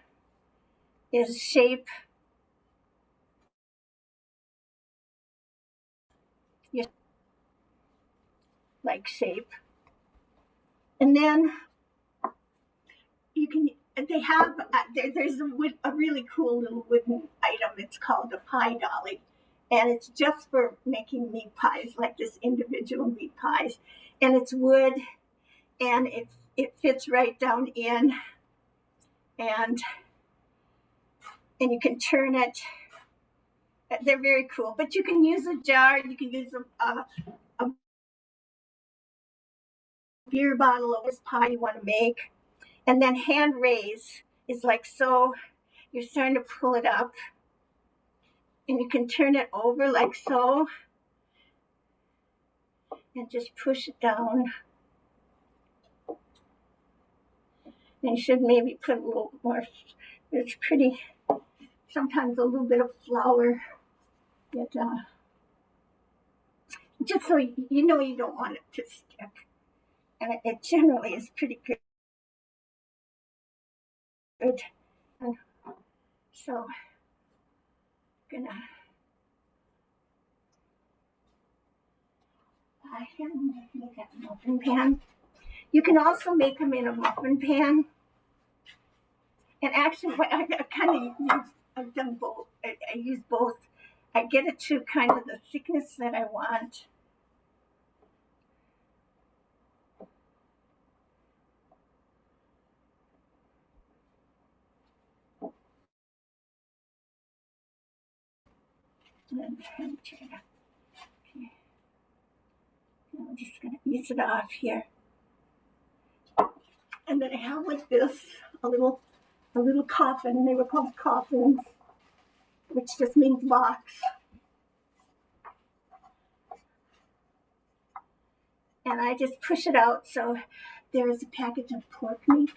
is shape your like shape, and then you can. They have there's a really cool little wooden item. It's called a Pie Dolly, and it's just for making meat pies, like this individual meat pies. And it's wood, and it fits right down in, and you can turn it. They're very cool, but you can use a jar. You can use a beer bottle of this pie you want to make. And then hand raise is like so. You're starting to pull it up, and you can turn it over like so, and just push it down. And you should maybe put a little more. It's pretty. Sometimes a little bit of flour. Just so you know you don't want it to stick. and it generally is pretty good. And so gonna make that muffin pan. You can also make them in a muffin pan. And actually, what I kind of use, I've done both. I use both. I get it to kind of the thickness that I want. And okay. I'm just going to ease it off here. And then I have like this, a little coffin. They were called coffins, which just means box. And I just push it out. So there is a package of pork meat.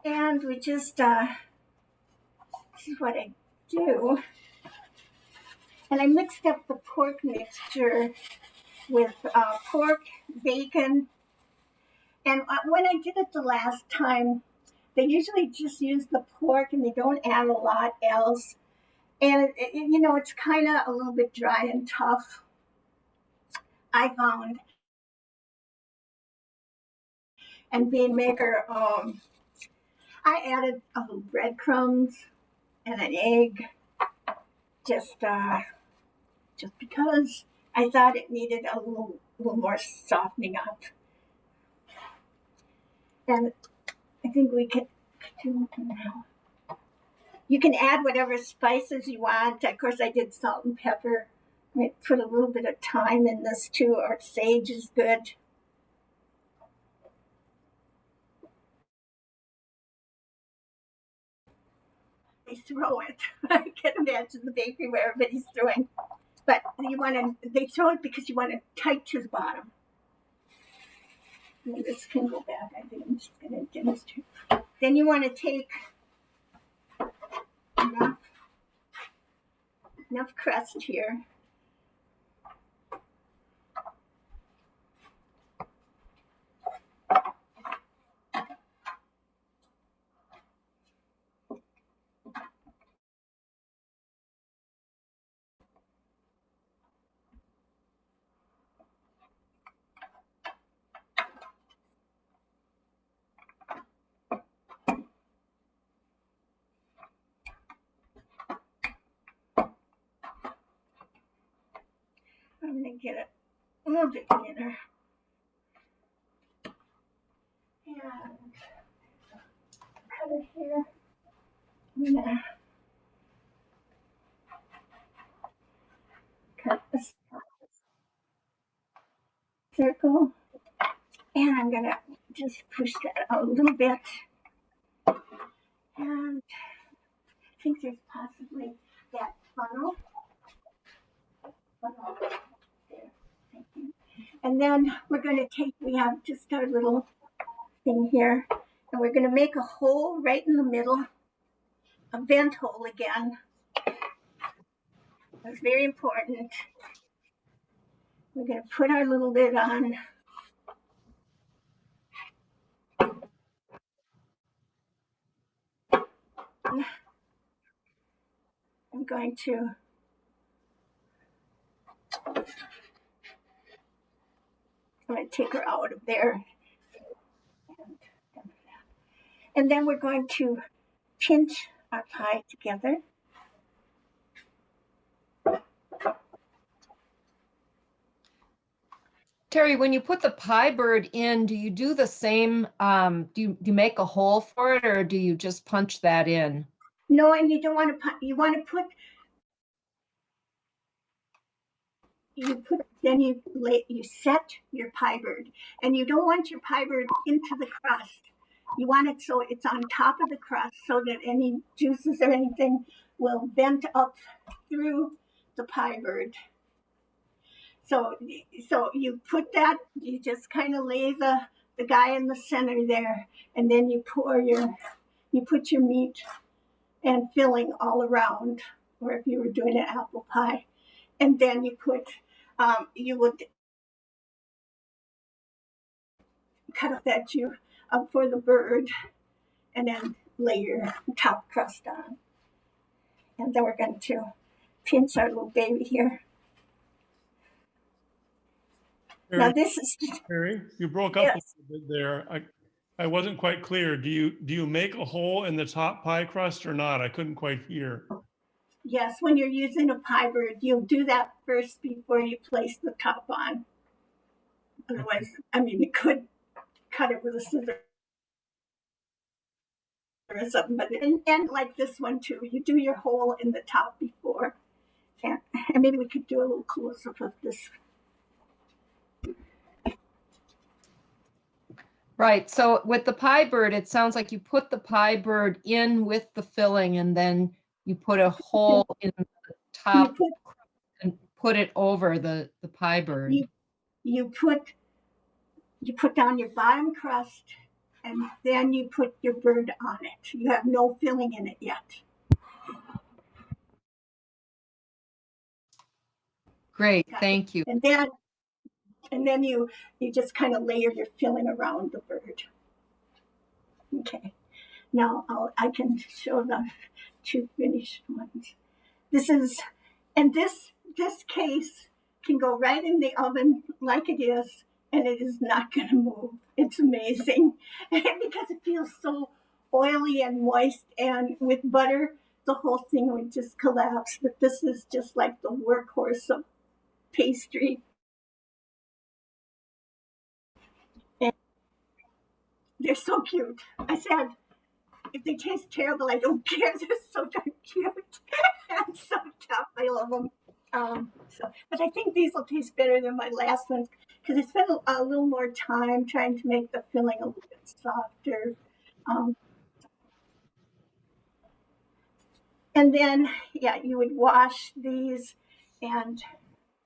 And we just, this is what I do. And I mixed up the pork mixture with pork, bacon. And when I did it the last time, they usually just use the pork and they don't add a lot else. And, you know, it's kind of a little bit dry and tough, I found. And bean maker, I added a little breadcrumbs and an egg, just because I thought it needed a little more softening up. And I think we can do it now. You can add whatever spices you want. Of course, I did salt and pepper. I put a little bit of thyme in this too, or sage is good. They throw it. I can imagine the bakery where everybody's throwing. But they throw it because you want it tight to the bottom. And this can go back. I think I'm just going to demonstrate. Then you want to take enough crust here. I'm going to get it a little bit thinner. And cut it here. I'm going to cut a circle. And I'm going to just push that out a little bit. And I think there's possibly that funnel. There. Thank you. And then we're going to we have just our little thing here, and we're going to make a hole right in the middle, a vent hole again. That's very important. We're going to put our little lid on. I'm going to take her out of there. And then we're going to pinch our pie together. Terry, when you put the pie bird in, do you do the same? Do you make a hole for it, or do you just punch that in? No, and you don't want to. You want to put. Then you set your pie bird, and you don't want your pie bird into the crust. You want it so it's on top of the crust, so that any juices or anything will vent up through the pie bird. So you put that, you just kind of lay the guy in the center there, and then you put your meat and filling all around, or if you were doing an apple pie, and then you would cut a veggie up for the bird, and then lay your top crust on. And then we're going to pinch our little baby here. Now this is Terry, you broke up a little bit there. I wasn't quite clear. Do you make a hole in the top pie crust or not? I couldn't quite hear. yes, when you're using a pie bird, you'll do that first before you place the top on. Otherwise, I mean, you could cut it with a scissor or something, but and like this one too, you do your hole in the top before. And maybe we could do a little close-up of this. Right. So with the pie bird, it sounds like you put the pie bird in with the filling, and then you put a hole in the top and put it over the pie bird. You put down your bottom crust, and then you put your bird on it. You have no filling in it yet. Great. Thank you. And then you just kind of layer your filling around the bird. Okay. Now I can show the two finished ones. This case can go right in the oven like it is, and it is not going to move. It's amazing because it feels so oily and moist, and with butter, the whole thing would just collapse. But this is just like the workhorse of pastry. And they're so cute. I said, if they taste terrible, I don't care. They're so darn cute and so tough. I love them. But I think these will taste better than my last ones because I spent a little more time trying to make the filling a little bit softer. And then, you would wash these and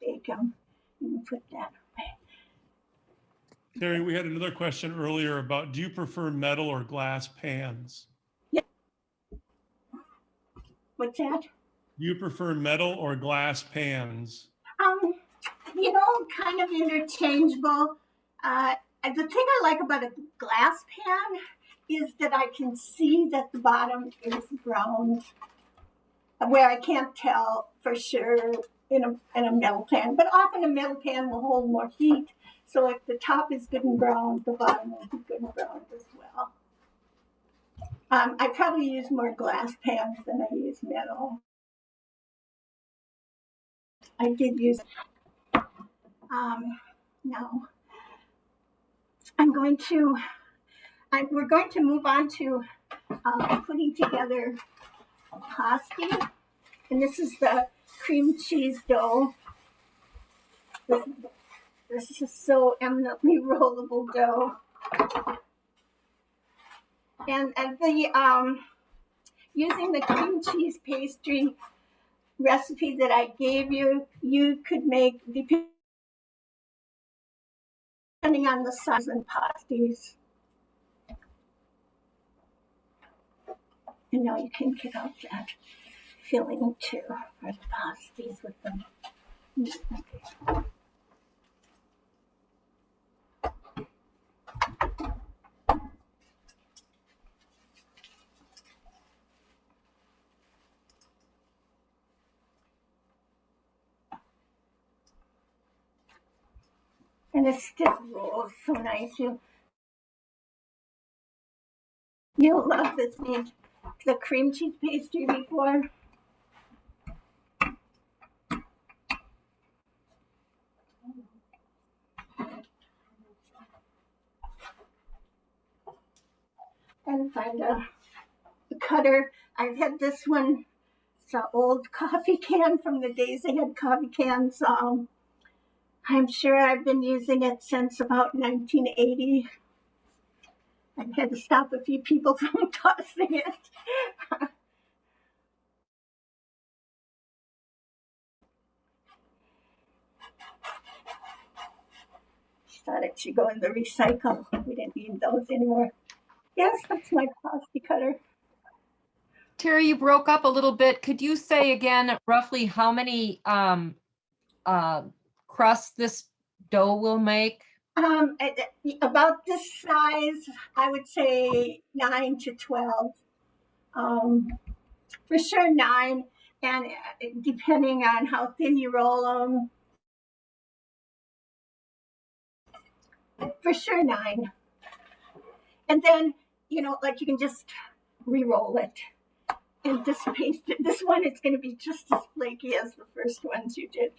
bake them. You can put that away. Terry, we had another question earlier about, do you prefer metal or glass pans? Yeah. What's that? Do you prefer metal or glass pans? Kind of interchangeable. The thing I like about a glass pan is that I can see that the bottom is browned, where I can't tell for sure in a metal pan. But often a metal pan will hold more heat, so if the top is good and browned, the bottom will be good and browned as well. I probably use more glass pans than I use metal. I did use. Now, we're going to move on to putting together a pasty, and this is the cream cheese dough. This is so eminently rollable dough, and using the cream cheese pastry recipe that I gave you, you could make depending on the size and pasties. And now you can get out that filling too for the pasties with them. Okay. And it just rolls so nice. You'll love this. Made the cream cheese pastry before. And find a cutter. I've had this one. It's an old coffee can from the days they had coffee cans. I'm sure I've been using it since about 1980. I've had to stop a few people from tossing it. thought it should go in the recycle. We didn't need those anymore. Yes, that's my pasta cutter. Terry, you broke up a little bit. Could you say again roughly how many crusts this dough will make? About this size, I would say 9 to 12. For sure 9, and depending on how thin you roll them, for sure 9. And then, like you can just re-roll it. And this one is going to be just as flaky as the first ones you did.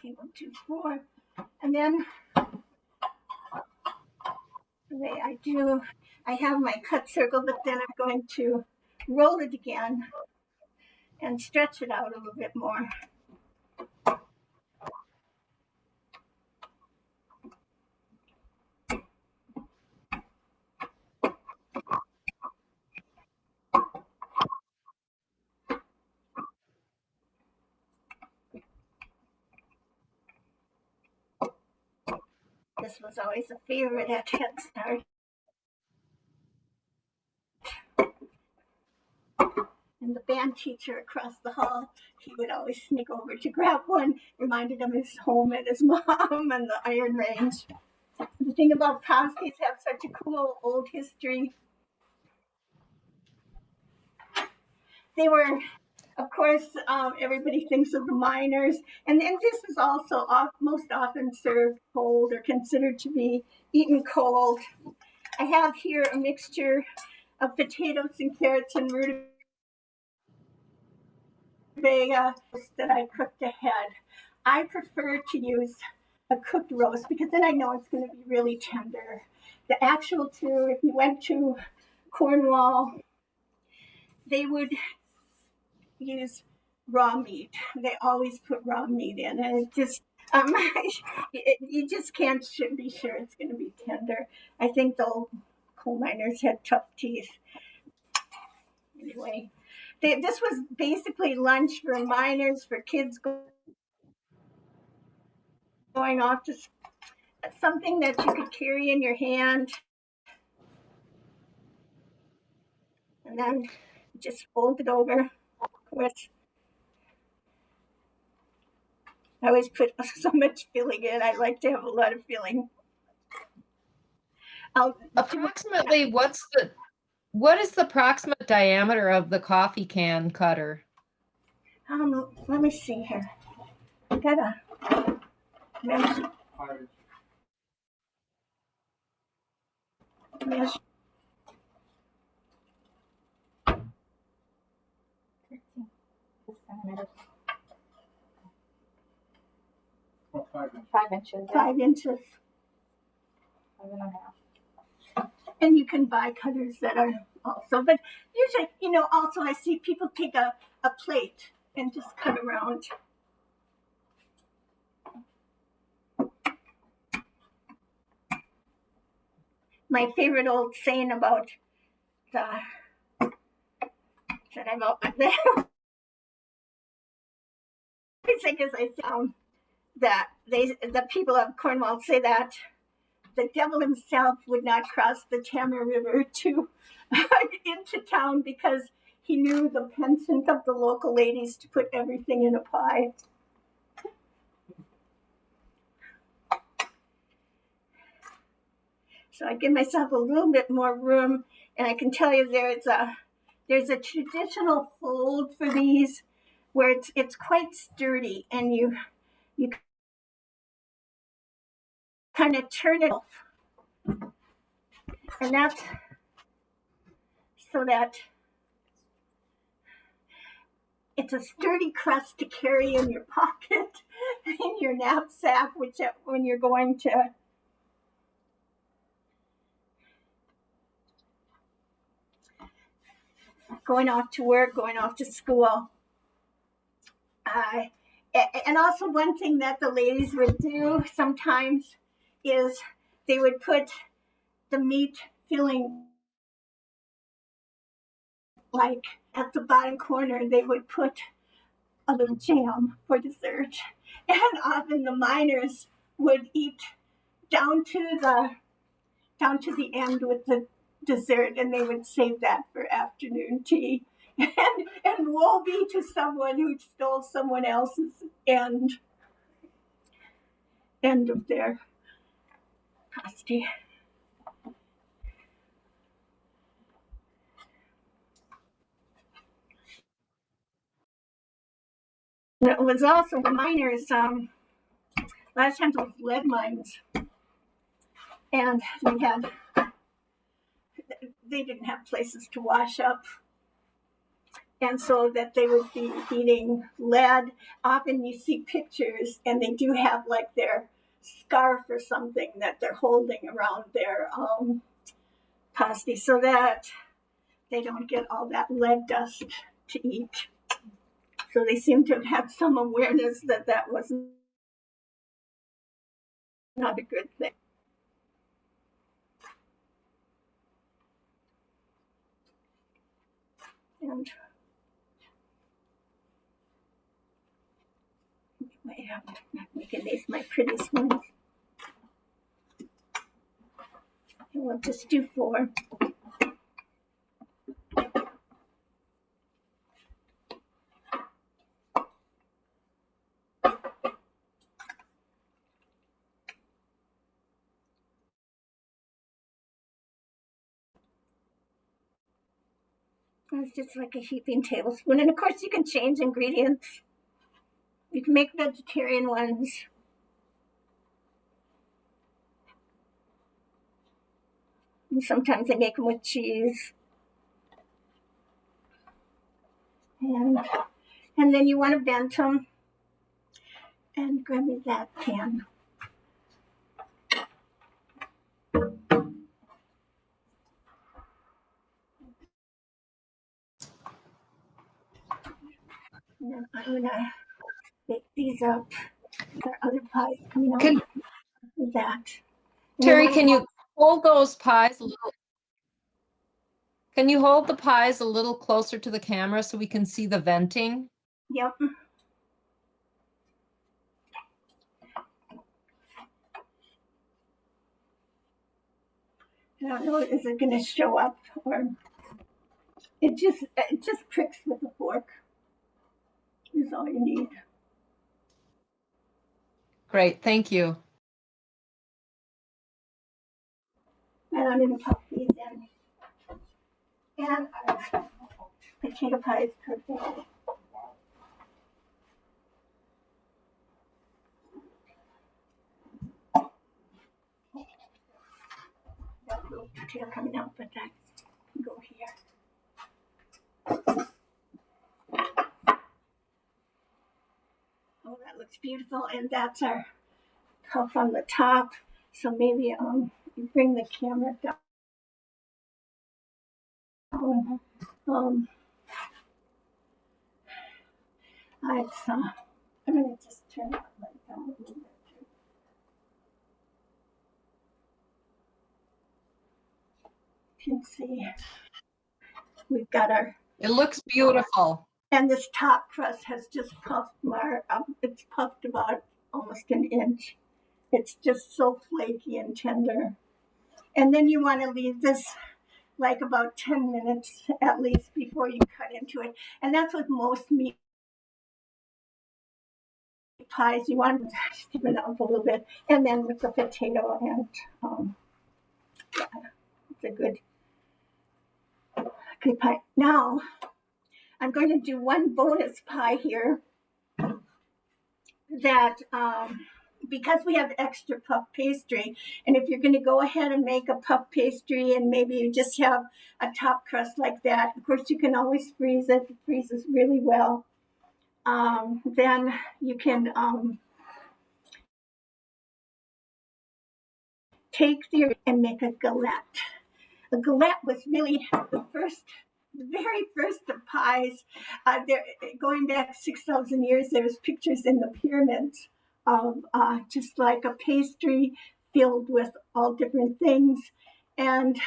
Okay, 1, 2, 4. And then the way I have my cut circle, but then I'm going to roll it again and stretch it out a little bit more. This was always a favorite at Head Start. And the band teacher across the hall, he would always sneak over to grab one, reminded him of his home and his mom and the iron range. The thing about pasties have such a cool old history. They were, of course, everybody thinks of the miners, and this is also most often served cold or considered to be eaten cold. I have here a mixture of potatoes and carrots and rutabaga that I cooked ahead. I prefer to use a cooked roast because then I know it's going to be really tender. The actual two, if you went to Cornwall, they would use raw meat. They always put raw meat in, and it just you just can't be sure it's going to be tender. I think the old coal miners had tough teeth. Anyway, this was basically lunch for miners, for kids going off to something that you could carry in your hand, and then just fold it over with. I always put so much filling in. I like to have a lot of filling. Approximately, what is the approximate diameter of the coffee can cutter? Let me see here. I gotta measure. Measure. 5 inches. 5 inches. 5.5. And you can buy cutters that are also, but usually, also I see people take a plate and just cut around. My favorite old saying about that I've I think as I found that the people of Cornwall say that the devil himself would not cross the Tamar River to into town because he knew the penchant of the local ladies to put everything in a pie. So I give myself a little bit more room, and I can tell you there's a traditional fold for these where it's quite sturdy, and you kind of turn it off, and that's so that it's a sturdy crust to carry in your pocket, in your knapsack, when you're going to. going off to work, going off to school. And also one thing that the ladies would do sometimes is they would put the meat filling, like at the bottom corner, they would put a little jam for dessert. And often the miners would eat down to the end with the dessert, and they would save that for afternoon tea. And woe be to someone who stole someone else's end of their pasty. And it was also the miners, a lot of times it was lead mines, and they didn't have places to wash up, and so that they would be eating lead. Often you see pictures, and they do have like their scarf or something that they're holding around their pasty so that they don't get all that lead dust to eat. So they seem to have had some awareness that that was not a good thing. And wait, I'm making these my prettiest ones. And we'll just do 4. It's just like a heaping tablespoon. And of course you can change ingredients. You can make vegetarian ones. And sometimes they make them with cheese. And then you want to bend them. And grab me that pan. And then I'm going to bake these up. There are other pies coming out with that. Terry, can you hold those pies a little? Can you hold the pies a little closer to the camera so we can see the venting? Yep. I don't know, is it going to show up, or it just pricks with a fork. Is all you need. Great, thank you. And I'm going to pop these in. And our potato pie is perfect. That little potato coming out, but that can go here. Oh, that looks beautiful, and that's our cup on the top. So maybe you bring the camera down. I'm going to just turn that light down a little bit. You can see we've got our. It looks beautiful. And this top crust has just puffed it's puffed about almost an inch. It's just so flaky and tender. And then you want to leave this like about 10 minutes at least before you cut into it. And that's with most meat pies. You want to stiffen it up a little bit. And then with the potato, and yeah, it's a good pie. Now, I'm going to do one bonus pie here that because we have extra puff pastry, and if you're going to go ahead and make a puff pastry and maybe you just have a top crust like that, of course you can always freeze it. It freezes really well. Then you can take and make a galette. A galette was really the first the very first of pies, going back 6,000 years, there's pictures in the pyramids of just like a pastry filled with all different things, and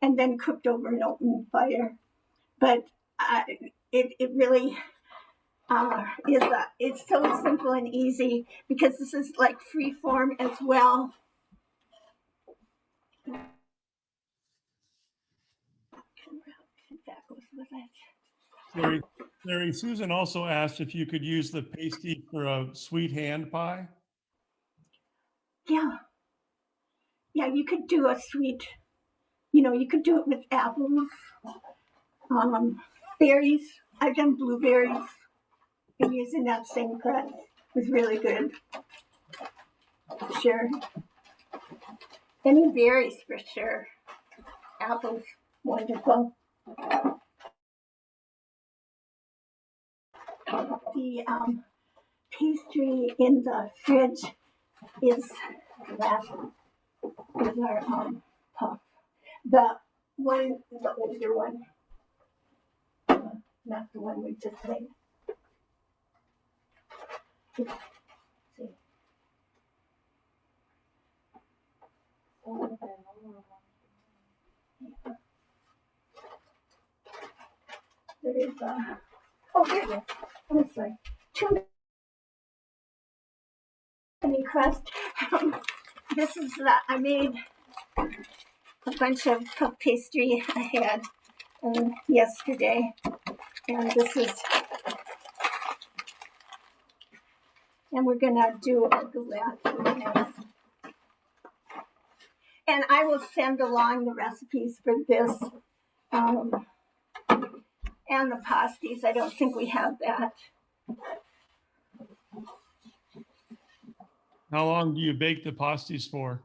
then cooked over an open fire. But it really it's so simple and easy because this is like free form as well. That goes with it. Terry, Susan also asked if you could use the pasty for a sweet hand pie. Yeah, you could do a sweet, you could do it with apples, berries. I've done blueberries and using that same crust. It was really good. Sure. Any berries for sure. Apples, wonderful. The pastry in the fridge is our puff. The older one, not the one we just made. See. There is here it is. I'm sorry. Too many crust. This is I made a bunch of puff pastry I had yesterday, and this is, and we're gonna do a galette. And I will send along the recipes for this and the pasties. I don't think we have that. How long do you bake the pasties for?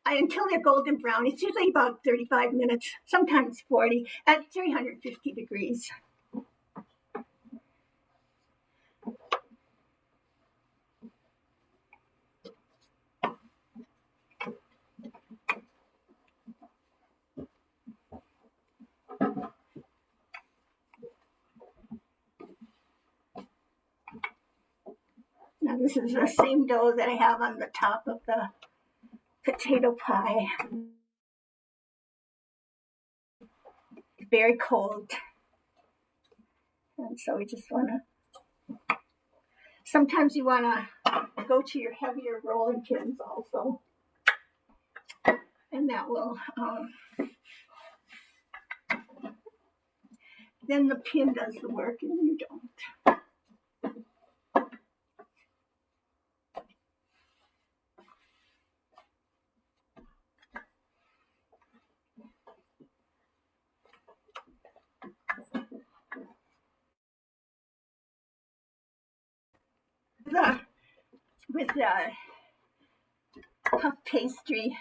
Until they're golden brown. It's usually about 35 minutes, sometimes 40, at 350 degrees. Now this is the same dough that I have on the top of the potato pie. It's very cold. And so we just want to, sometimes you want to go to your heavier rolling pins also. And that will, then the pin does the work and you don't. With puff pastry,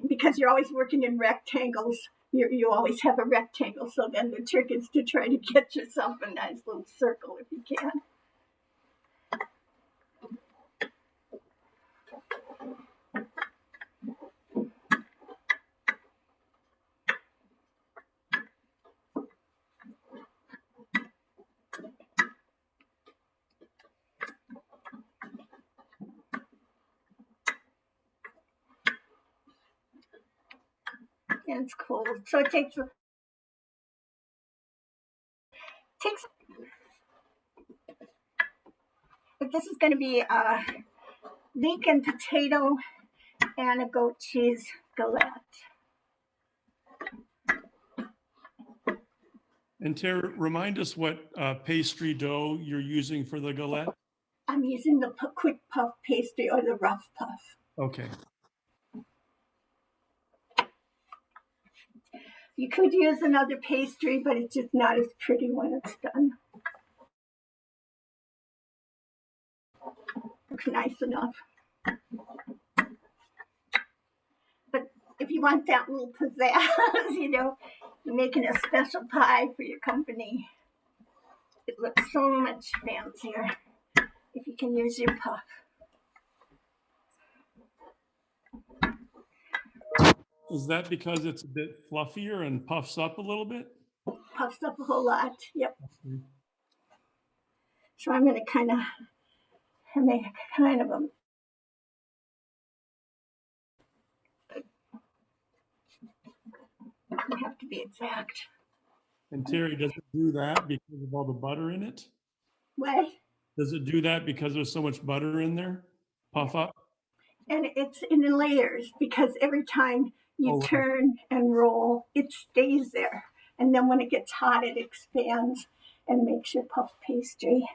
because you're always working in rectangles, you always have a rectangle, so then the trick is to try to get yourself a nice little circle if you can. And it's cold, so it takes, but this is going to be a leek and potato and a goat cheese galette. And Terry, remind us what pastry dough you're using for the galette. I'm using the quick puff pastry or the rough puff. Okay. You could use another pastry, but it's just not as pretty when it's done. Looks nice enough. But if you want that little pizzazz, you're making a special pie for your company, it looks so much fancier if you can use your puff. Is that because it's a bit fluffier and puffs up a little bit? Puffs up a whole lot. Yep. So I'm going to kind of make kind of a. I have to be exact. And Terry, does it do that because of all the butter in it? What? Does it do that because there's so much butter in there? Puff up? And it's in layers because every time you Right. turn and roll, it stays there. And then when it gets hot, it expands and makes your puff pastry.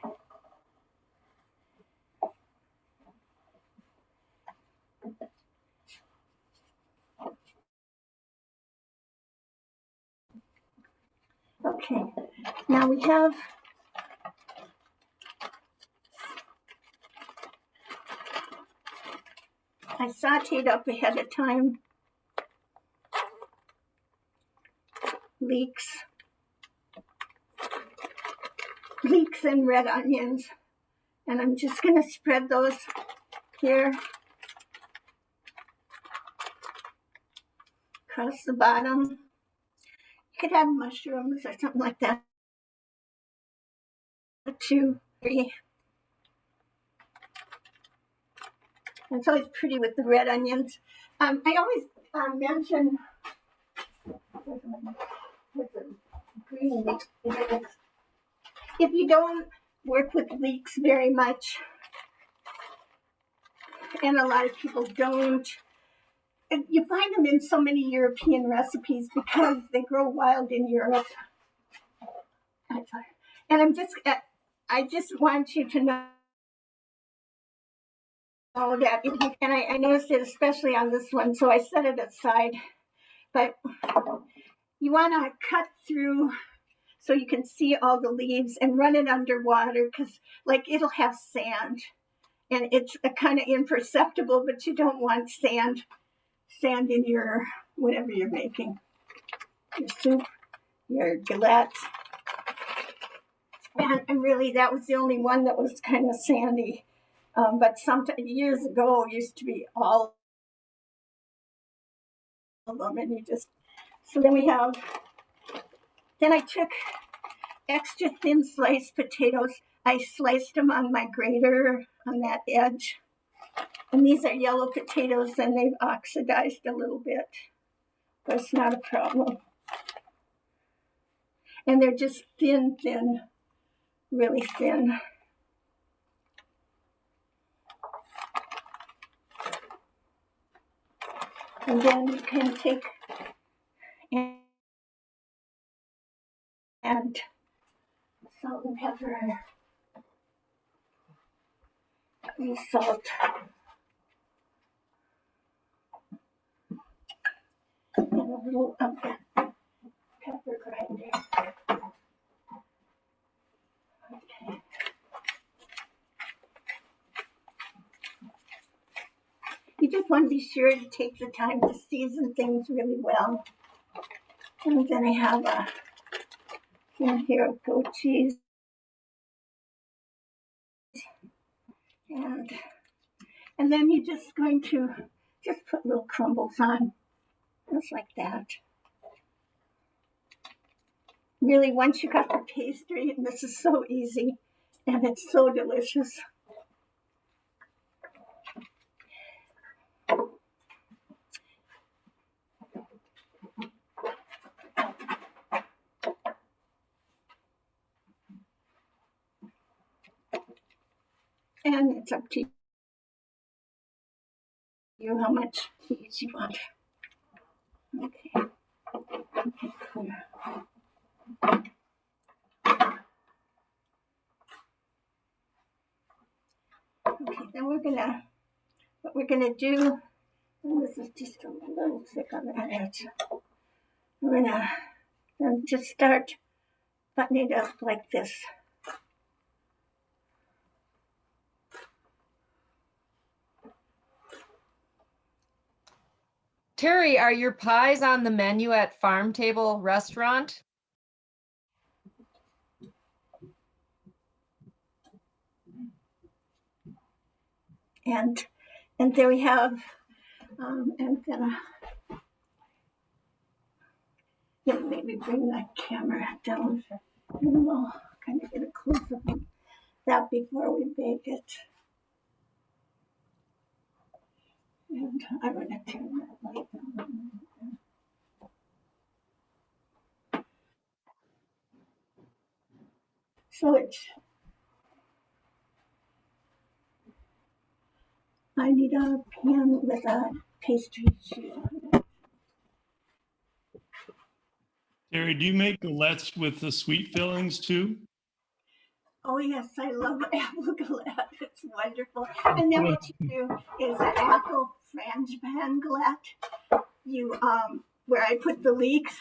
Okay, now we have I sauteed up ahead of time leeks and red onions, and I'm just going to spread those here across the bottom. You could add mushrooms or something like that. 2, 3. It's always pretty with the red onions. I always mention with the green leeks. If you don't work with leeks very much, and a lot of people don't, and you find them in so many European recipes because they grow wild in Europe. And I just want you to know that, and I noticed it especially on this one, so I set it aside. But you want to cut through so you can see all the leaves and run it underwater because, like, it'll have sand, and it's kind of imperceptible. But you don't want sand in your whatever you're making, your soup, your galette. And really, that was the only one that was kind of sandy. But years ago, it used to be all of them, and so then I took extra thin sliced potatoes. I sliced them on my grater on that edge. And these are yellow potatoes, and they've oxidized a little bit, but it's not a problem. And they're just thin, really thin. And then you can take and add salt and pepper, salt, and a little pepper grinder. Okay. You just want to be sure to take the time to season things really well. And then I have in here of goat cheese. And then you're just going to just put little crumbles on, just like that. Really, once you got the pastry, and this is so easy, and it's so delicious. And it's up to you how much cheese you want. Okay. Okay, then what we're gonna do, and this is just a little thick on that edge. We're gonna then just start buttoning it up like this. Terry, are your pies on the menu at Farm Table Restaurant? And there we have, and then maybe bring that camera down and we'll kind of get a close up of that before we bake it. And I'm going to turn that light on. So I need a pan with a pastry sheet on it. Terry, do you make galettes with the sweet fillings too? Oh yes, I love apple galette. It's wonderful. And then what you do is an apple frangipan galette. You where I put the leeks,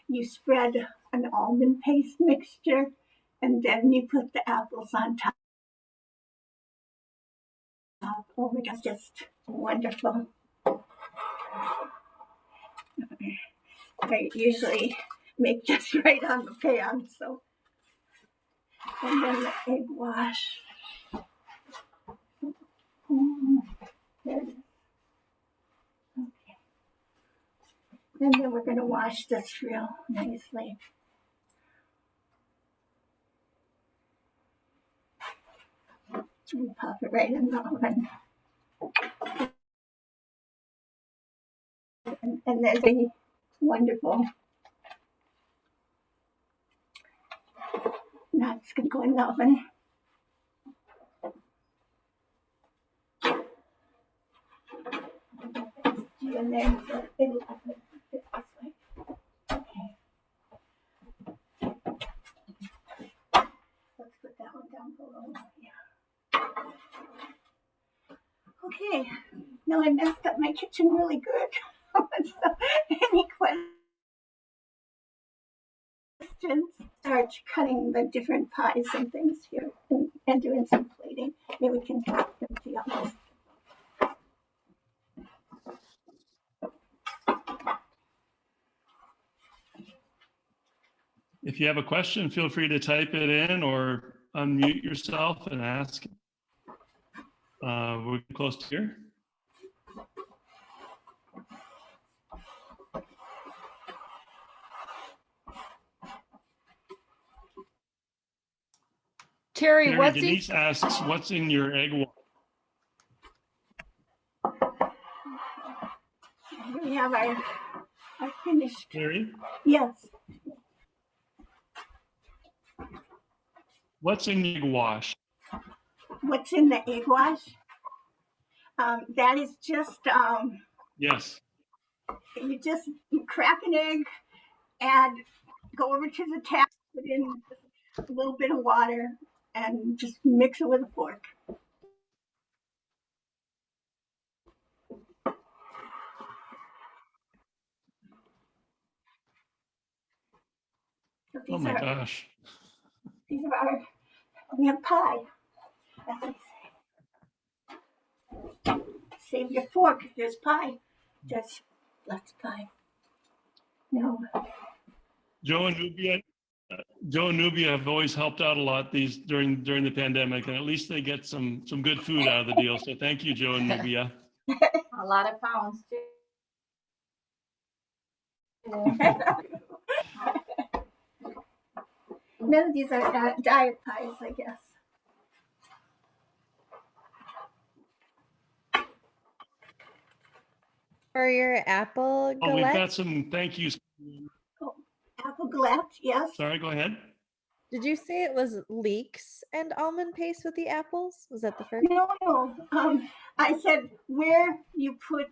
you spread an almond paste mixture, and then you put the apples on top. Oh my gosh, just wonderful. I usually make this right on the pan, so. And then the egg wash. There it is. Okay. And then we're going to wash this real nicely. And pop it right in the oven. And there's a wonderful. Now it's going to go in the oven. And then it'll fit this way. Okay. Let's put that one down below. Yeah. Okay. Now I messed up my kitchen really good. So, any questions? Start cutting the different pies and things here and doing some plating. Maybe we can talk them to y'all. If you have a question, feel free to type it in or unmute yourself and ask. We're close to here. Terry, what's in, Denise asks, what's in your egg wash? Here we have our finished. Terry, Yes. what's in the egg wash? What's in the egg wash? That is just Yes. you crack an egg, add, go over to the tap, put in a little bit of water, and just mix it with a fork. So Oh my gosh. These are we have pie. That's what I say. Save your fork. There's pie. There's lots of pie. No. Joe and Nubia have always helped out a lot during the pandemic, and at least they get some good food out of the deal. So thank you, Joe and Nubia. A lot of pounds too. None of these are diet pies, I guess. For your apple Oh, we've galette, got some thank yous. Oh, apple galette, yes. Sorry, go ahead. did you say it was leeks and almond paste with the apples? Was that the first? No. I said where you put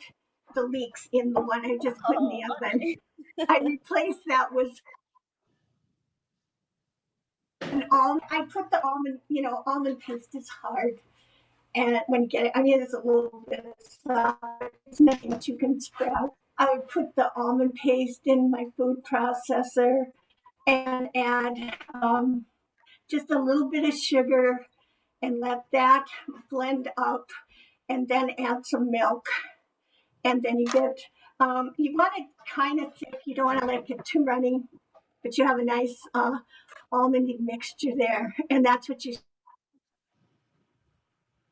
the leeks in the one I just put in the oven. Okay. I replaced that with an almond. I put the almond, almond paste is hard. And when you get it, it's a little bit soft. It's nothing that you can sprout. I would put the almond paste in my food processor and add just a little bit of sugar and let that blend up, and then add some milk. And then you get, you want it kind of thick. You don't want to let it get too runny, but you have a nice almondy mixture there. And that's what you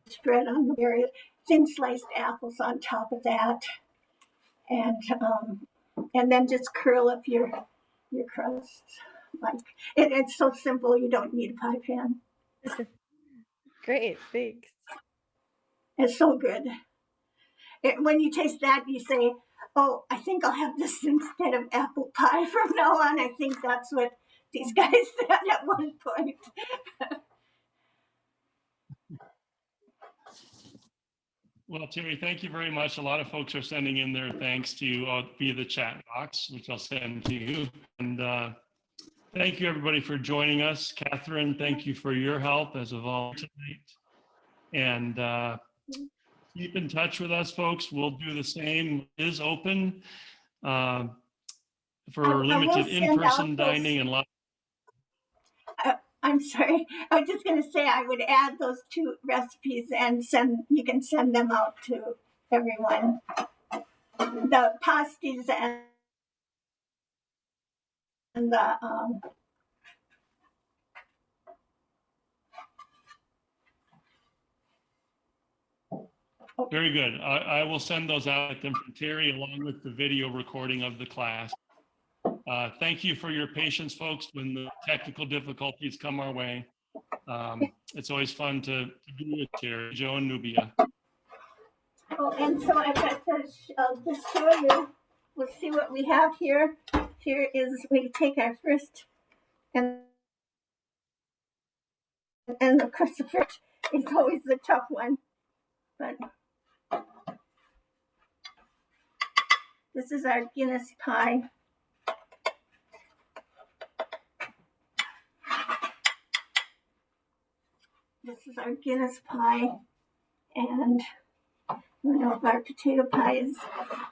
spread on the very thin sliced apples on top of that. And then just curl up your your crust. Like it's so simple, you don't need a pie pan. Great, thanks. It's so good. When you taste that, you say, "Oh, I think I'll have this instead of apple pie from now on." I think that's what these guys said at one point. Well, Terry, thank you very much. A lot of folks are sending in their thanks to you via the chat box, which I'll send to you. And thank you, everybody, for joining us. Catherine, thank you for your help as a volunteer tonight. And keep in touch with us, folks. We'll do the same. It is open for limited in-person dining and live. I'm sorry. I was just going to say I would add those 2 recipes and you can send them out to everyone. The pasties and the Very good. I will send those out to Terry along with the video recording of the class. Thank you for your patience, folks, when the technical difficulties come our way. It's always fun to be with Terry, Joe, and Nubia. Oh, and so I got to just show you. We'll see what we have here. Here is, we take our first, and of course the first is always the tough one. But this is our Guinness pie. This is our Guinness pie, and I don't know if our potato pie is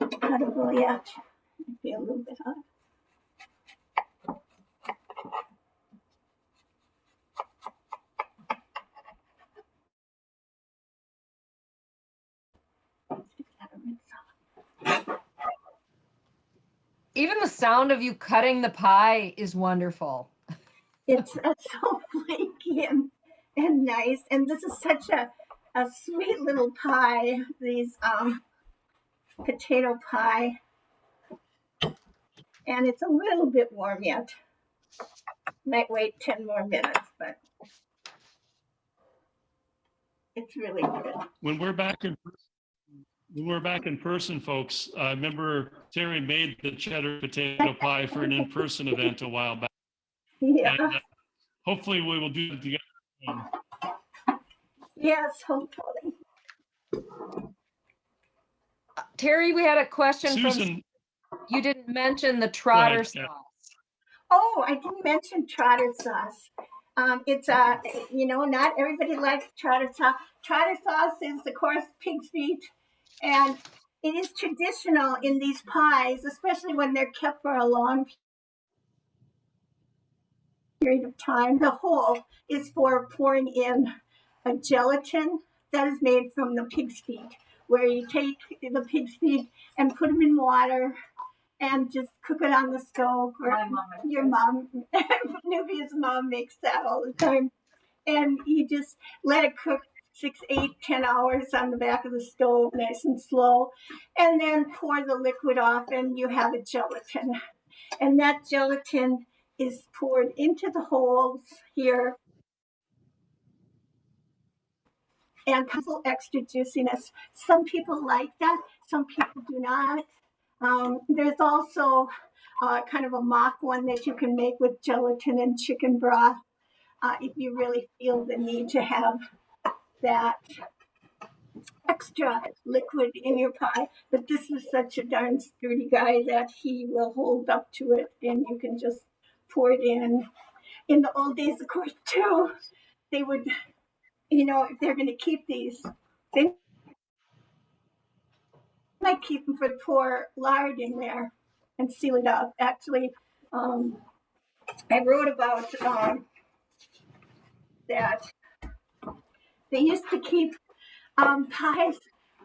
cuttable yet. Might be a little bit hot. Even the sound of you cutting the pie is wonderful. It's so flaky and nice, and this is such a sweet little pie. These potato pie, and it's a little bit warm yet. Might wait 10 more minutes, but it's really good. When we're back in person, folks, I remember Terry made the cheddar potato pie for an in-person event a while back. Yeah. And, hopefully we will do it together. Yes, hopefully. Terry, we had a question Susan, from, you didn't mention the trotter sauce. Oh, I didn't mention trotter sauce. It's not everybody likes trotter sauce. Trotter sauce is, of course, pig's feet, and it is traditional in these pies, especially when they're kept for a long period of time. The whole is for pouring in a gelatin that is made from the pig's feet, where you take the pig's feet and put them in water and just cook it on the stove. Your mom, Nubia's mom makes that all the time. And you just let it cook 6, 8, 10 hours on the back of the stove, nice and slow. And then pour the liquid off and you have a gelatin. And that gelatin is poured into the holes here. And a little extra juiciness. Some people like that, some people do not. There's also kind of a mock one that you can make with gelatin and chicken broth if you really feel the need to have that extra liquid in your pie. But this is such a darn sturdy guy that he will hold up to it, and you can just pour it in. In the old days, of course, too, they would, if they're going to keep these, they might keep them for pour lard in there and seal it up. Actually, I wrote about that they used to keep pies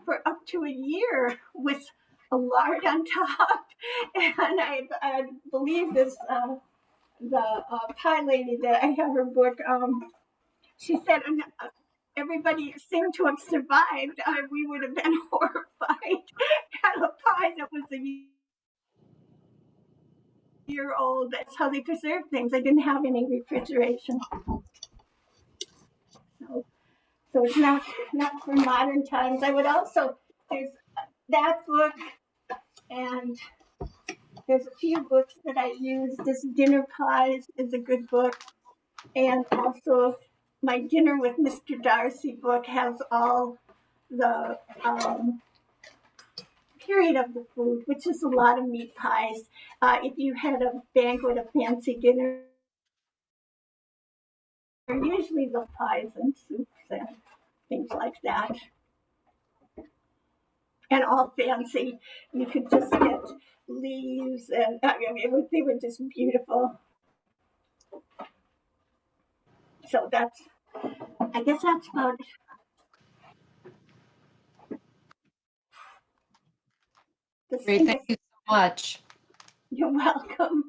for up to a year with a lard on top. And I believe this, the pie lady that I have her book, she said everybody seemed to have survived. We would have been horrified at a pie that was a year old. That's how they preserved things. They didn't have any refrigeration. So it's not for modern times. I would also, there's that book, and there's a few books that I use. This Dinner Pies is a good book. And also my Dinner with Mr. Darcy book has all the period of the food, which is a lot of meat pies. If you had a banquet, a fancy dinner, usually the pies and soups and things like that. And all fancy. You could just get leaves, and they were just beautiful. So I guess that's about it. Great, thank you so much. You're welcome.